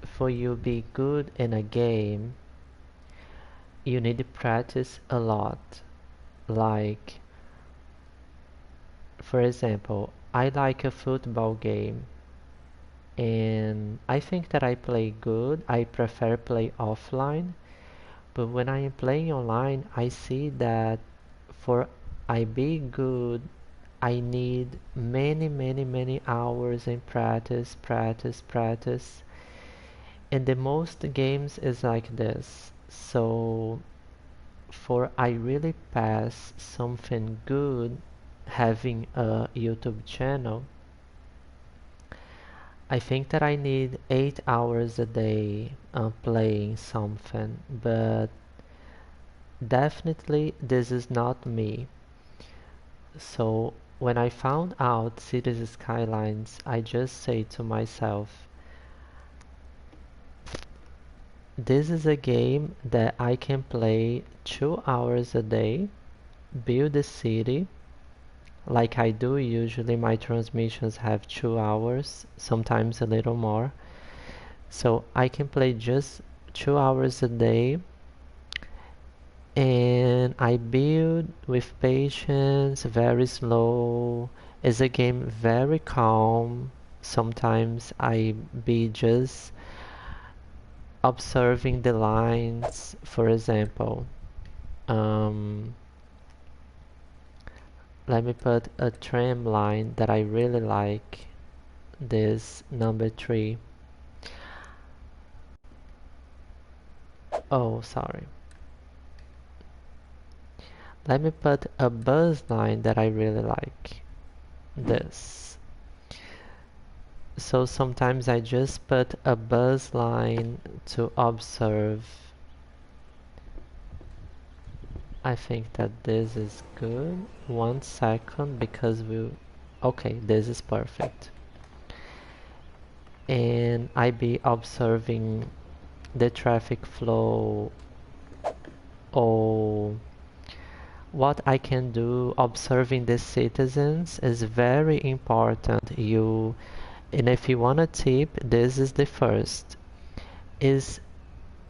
for you be good in a game, you need to practice a lot. Like, for example, I like a football game and I think that I play good. I prefer play offline, but when I am playing online, I see that for I be good, I need many, many, many hours in practice, practice, practice. And the most games is like this. So for I really pass something good having a YouTube channel, I think that I need 8 hours a day playing something, but definitely this is not me. So when I found out Cities Skylines, I just say to myself, this is a game that I can play 2 hours a day, build a city, like I do usually. My transmissions have 2 hours, sometimes a little more. So I can play just 2 hours a day and I build with patience, very slow. It's a game very calm. Sometimes I be just observing the lines. For example, um, let me put a tram line that I really like. This number 3. Oh, sorry. Let me put a bus line that I really like. This. So sometimes I just put a bus line to observe. I think that this is good. 1 second because okay, this is perfect. And I be observing the traffic flow, or what I can do observing the citizens is very important. And if you want a tip, this is the first. Is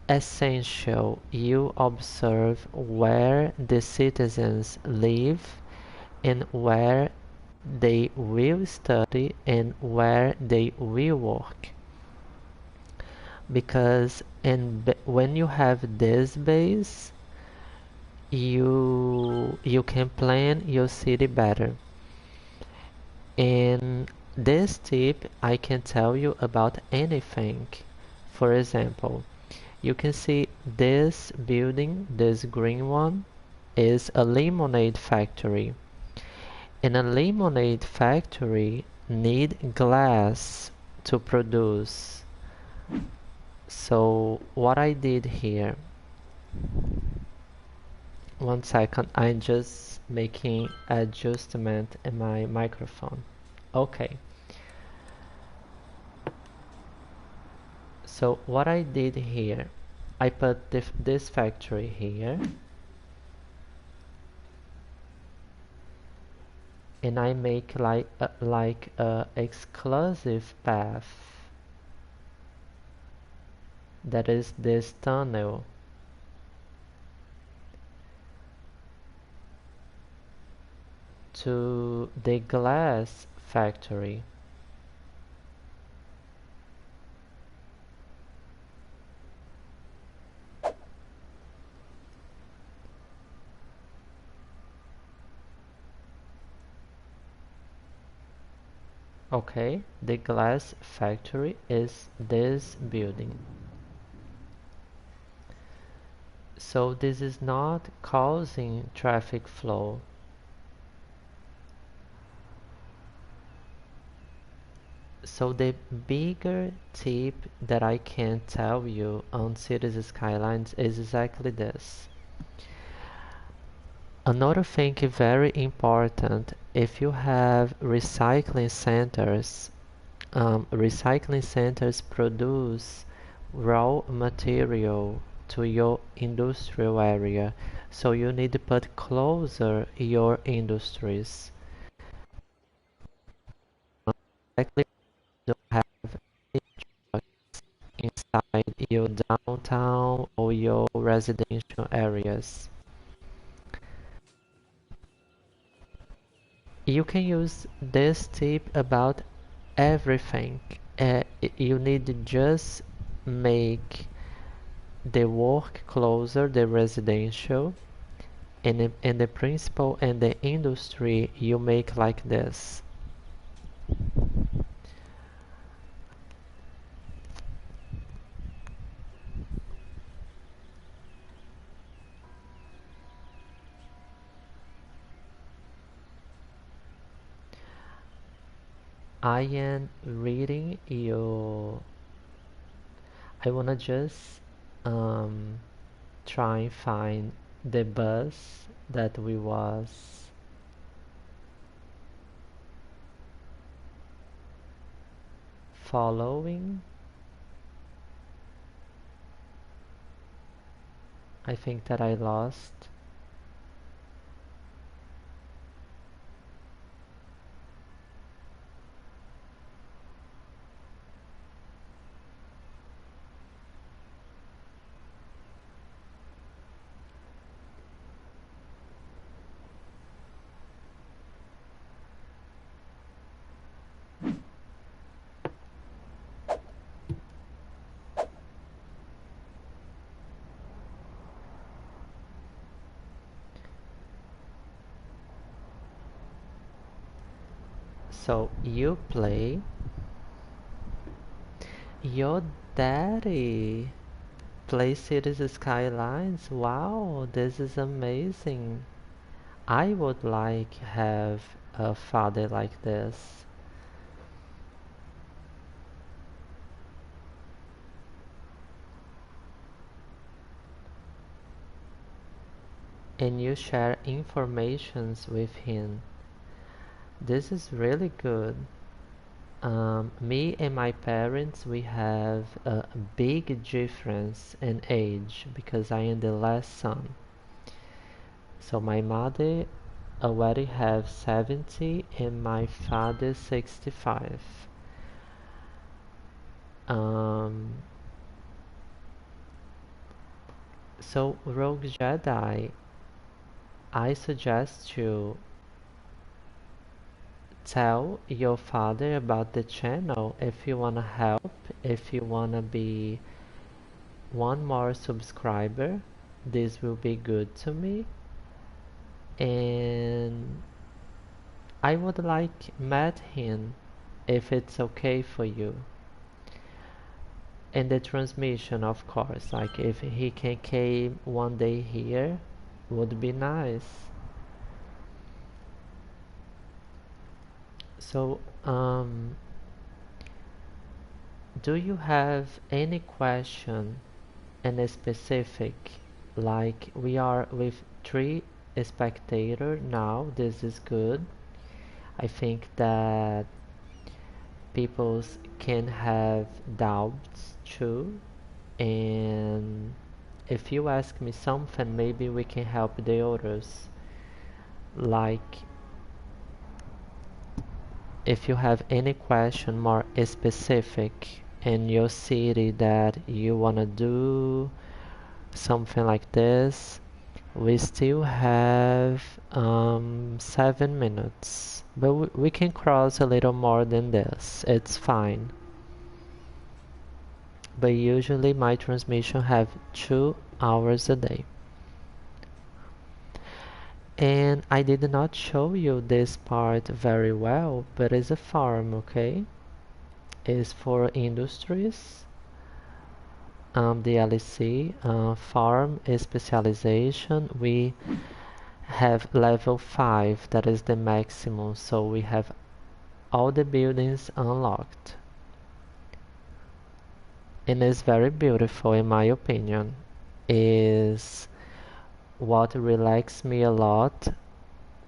essential you observe where the citizens live and where they will study and where they will work. Because when you have this base, you can plan your city better. And this tip I can tell you about anything. For example, you can see this building, this green one, is a lemonade factory. And a lemonade factory need glass to produce. So what I did here, one second, I'm just making adjustment in my microphone. Okay. So what I did here, I put this factory here, and I make like a exclusive path that is this tunnel. To the glass factory. Okay, the glass factory is this building. So this is not causing traffic flow. So the bigger tip that I can tell you on Cities Skylines is exactly this. Another thing very important, if you have recycling centers produce raw material to your industrial area, so you need to put closer your industries. Exactly, don't have trucks inside your downtown or your residential areas. You can use this tip about everything. You need to just make the work closer, the residential, and the principal and the industry you make like this. I am reading your. I wanna just try and find the bus that we was following. I think that I lost. So you play your daddy play Cities Skylines. Wow, this is amazing. I would like have a father like this. And you share informations with him. This is really good. Me and my parents, we have a big difference in age because I am the last son. So my mother already have 70 and my father 65. Um, so Rogue Jedi, I suggest you tell your father about the channel if you wanna help, if you wanna be one more subscriber, this will be good to me. And I would like meet him if it's okay for you. And the transmission, of course, like if he can came one day here, would be nice. So, do you have any question in a specific? Like we are with 3 spectators now, this is good. I think that people can have doubts too, and if you ask me something, maybe we can help the others. Like if you have any question more specific in your city that you wanna do something like this, we still have 7 minutes, but we can cross a little more than this. It's fine. But usually my transmission have 2 hours a day. And I did not show you this part very well, but it's a farm, okay? It's for industries. The LEC farm specialization. We have level 5, that is the maximum, so we have all the buildings unlocked. And it's very beautiful in my opinion. Is what relaxes me a lot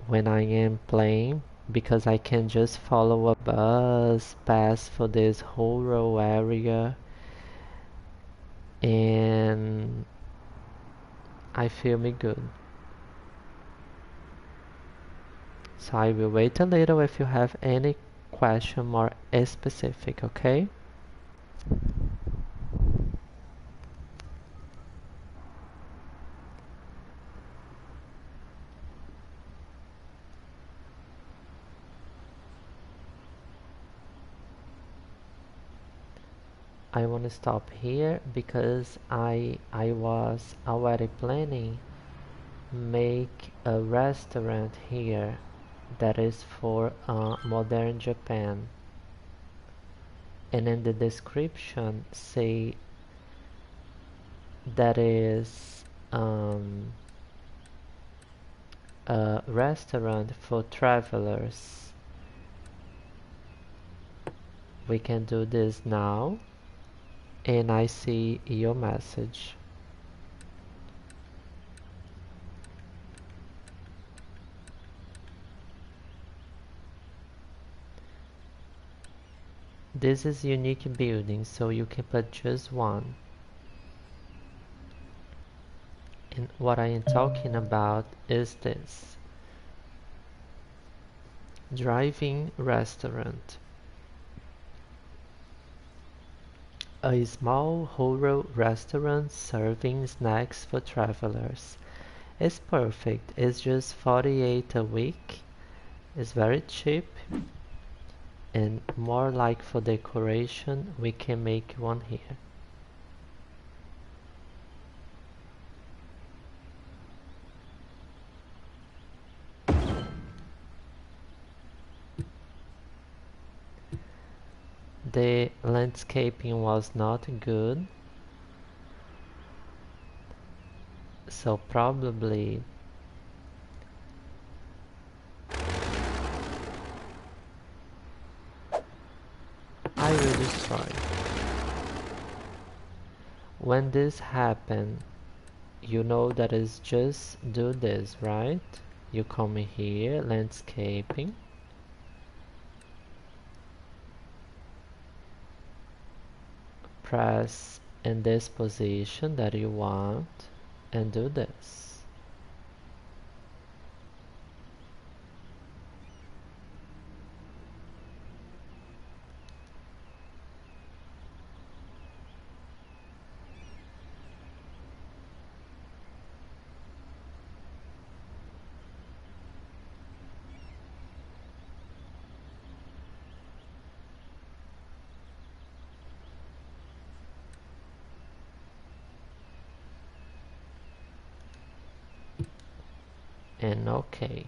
when I am playing because I can just follow a bus, pass for this rural area, and I feel me good. So I will wait a little if you have any question more specific, okay? I want to stop here because I was already planning make a restaurant here that is for modern Japan, and in the description say that is a restaurant for travelers. We can do this now, and I see your message. This is unique building, so you can put just one. And what I am talking about is this. Drive-in restaurant. A small rural restaurant serving snacks for travelers. It's perfect. It's just 48 a week. It's very cheap. And more like for decoration, we can make one here. The landscaping was not good, so probably I will destroy. When this happen, you know that is just do this, right? You come here, landscaping. press in this position that you want and do this. And OK.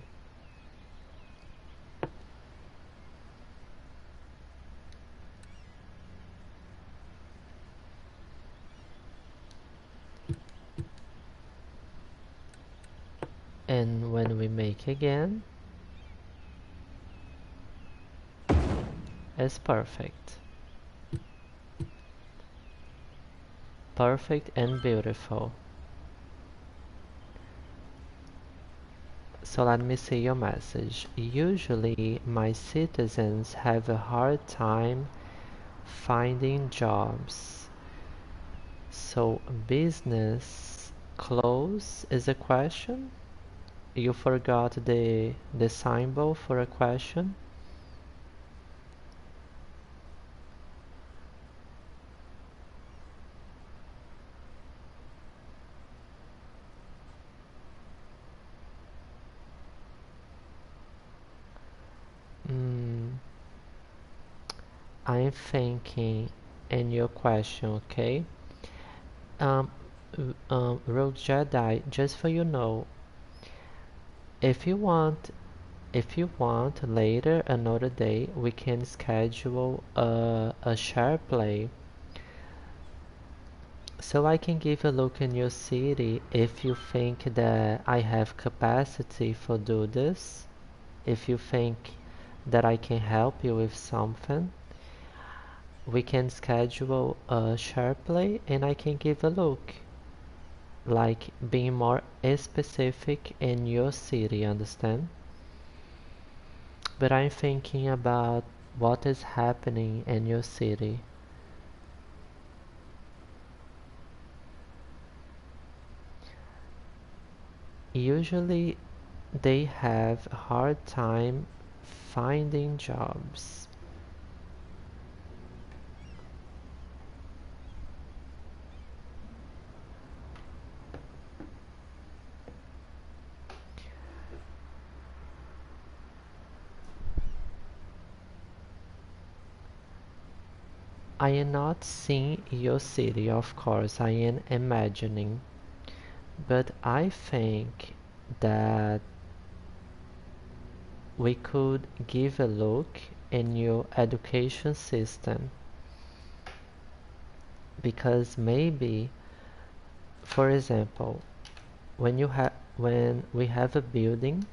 And when we make again, it's perfect. Perfect and beautiful. So let me see your message. Usually my citizens have a hard time finding jobs. So business close is a question? You forgot the symbol for a question? I'm thinking in your question, okay? Um, Rogue Jedi, just for you know, if you want, later another day, we can schedule a share play. So I can give a look in your city if you think that I have capacity for do this. If you think that I can help you with something, we can schedule a share play and I can give a look. Like being more specific in your city, understand? But I'm thinking about what is happening in your city. Usually they have a hard time finding jobs. I am not seeing your city, of course, I am imagining. But I think that we could give a look in your education system, because maybe, for example, when we have a building,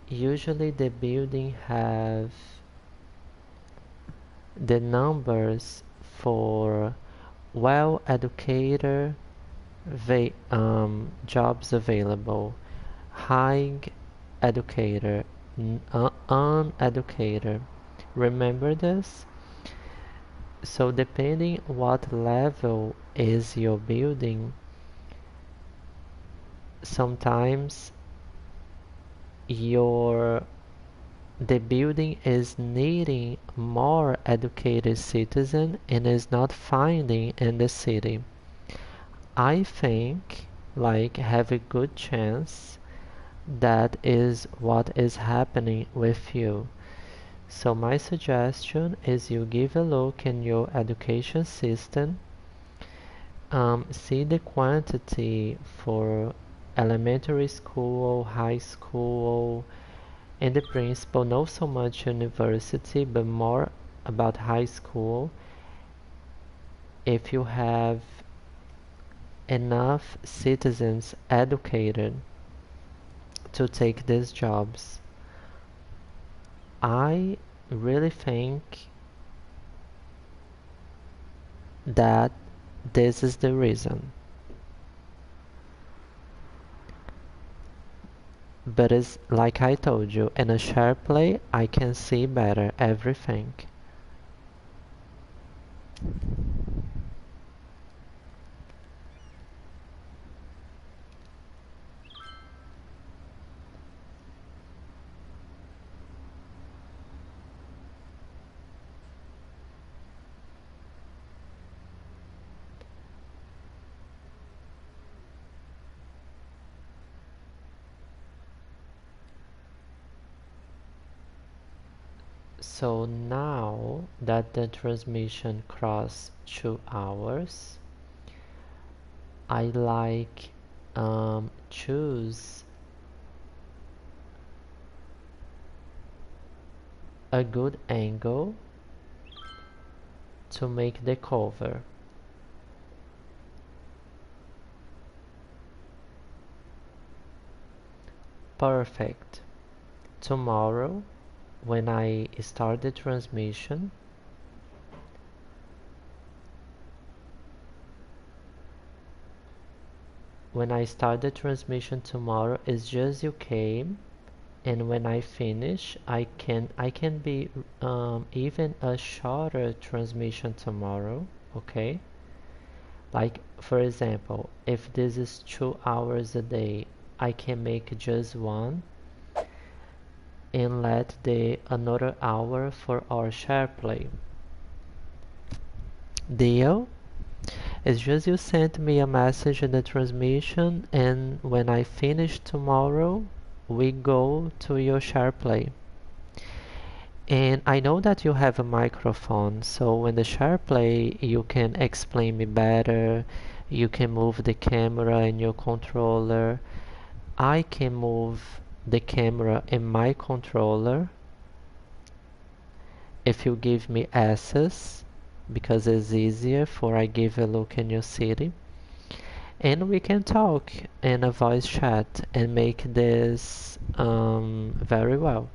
usually the building have the numbers for well-educated jobs available, high educator, uneducated. Remember this? So depending what level is your building, sometimes the building is needing more educated citizen and is not finding in the city. I think like have a good chance that is what is happening with you. So my suggestion is you give a look in your education system, see the quantity for elementary school, high school, and the principal, not so much university, but more about high school. If you have enough citizens educated to take these jobs, I really think that this is the reason. But it's like I told you, in a share play, I can see better everything. So now that the transmission crossed 2 hours, I like choose a good angle to make the cover. Perfect. Tomorrow, when I start the transmission, tomorrow, it's just you came, and when I finish, I can be even a shorter transmission tomorrow, okay? Like for example, if this is 2 hours a day, I can make just one and let the another hour for our share play. Deal? It's just you sent me a message in the transmission, and when I finish tomorrow, we go to your share play. And I know that you have a microphone, so when the share play, you can explain me better. You can move the camera in your controller. I can move the camera in my controller if you give me access, because it's easier for I give a look in your city. And we can talk in a voice chat and make this very well.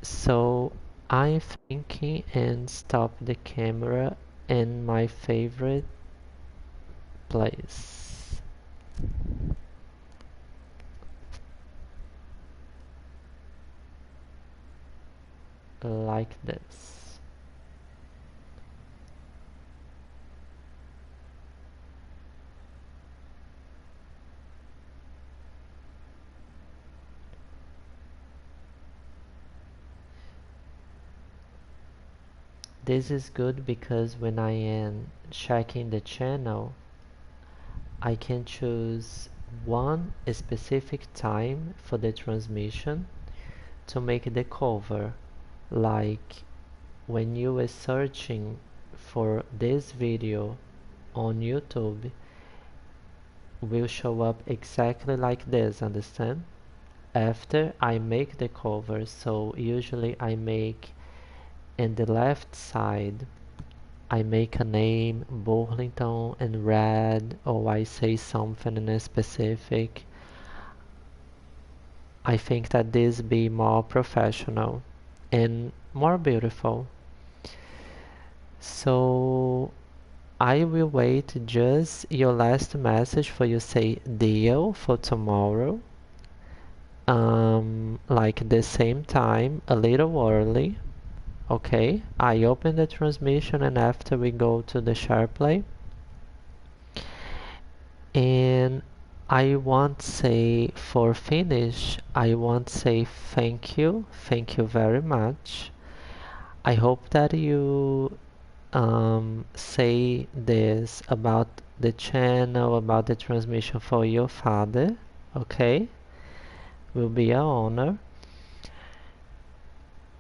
So I'm thinking and stop the camera in my favorite place. Like this. This is good because when I am checking the channel, I can choose one specific time for the transmission to make the cover. Like when you are searching for this video on YouTube, will show up exactly like this, understand? After I make the cover, so usually I make in the left side, I make a name, Burlington, in red, or I say something in a specific. I think that this be more professional and more beautiful. So I will wait just your last message for you say deal for tomorrow. Like the same time, a little early. Okay, I open the transmission and after we go to the share play. And I want say for finish, I want say thank you very much. I hope that you say this about the channel, about the transmission for your father, okay? Will be an honor.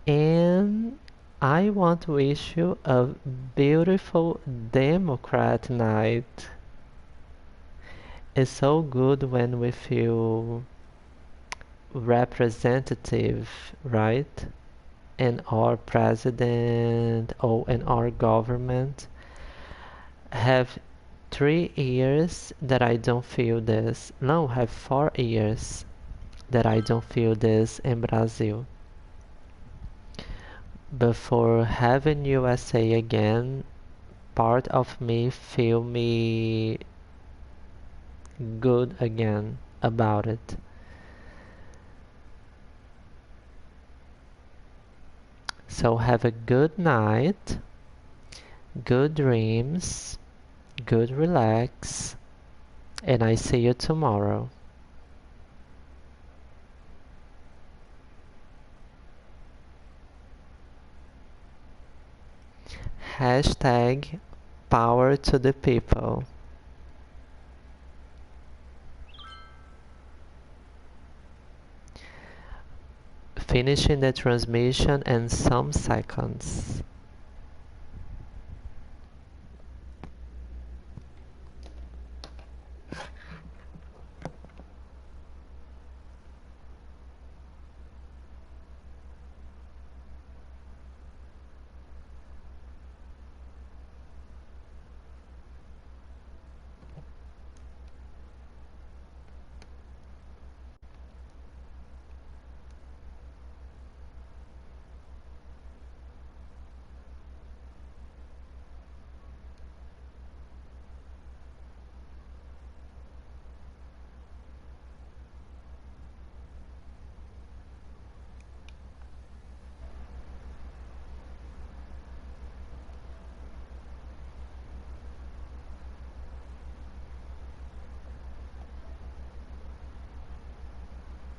And I want to wish you a beautiful Democrat night. It's so good when we feel representative, right? And our president or in our government have 3 years that I don't feel this. No, have 4 years that I don't feel this in Brazil. But for having USA again, part of me feel me good again about it. So have a good night, good dreams, good relax, and I see you tomorrow. Hashtag power to the people. Finishing the transmission in some seconds.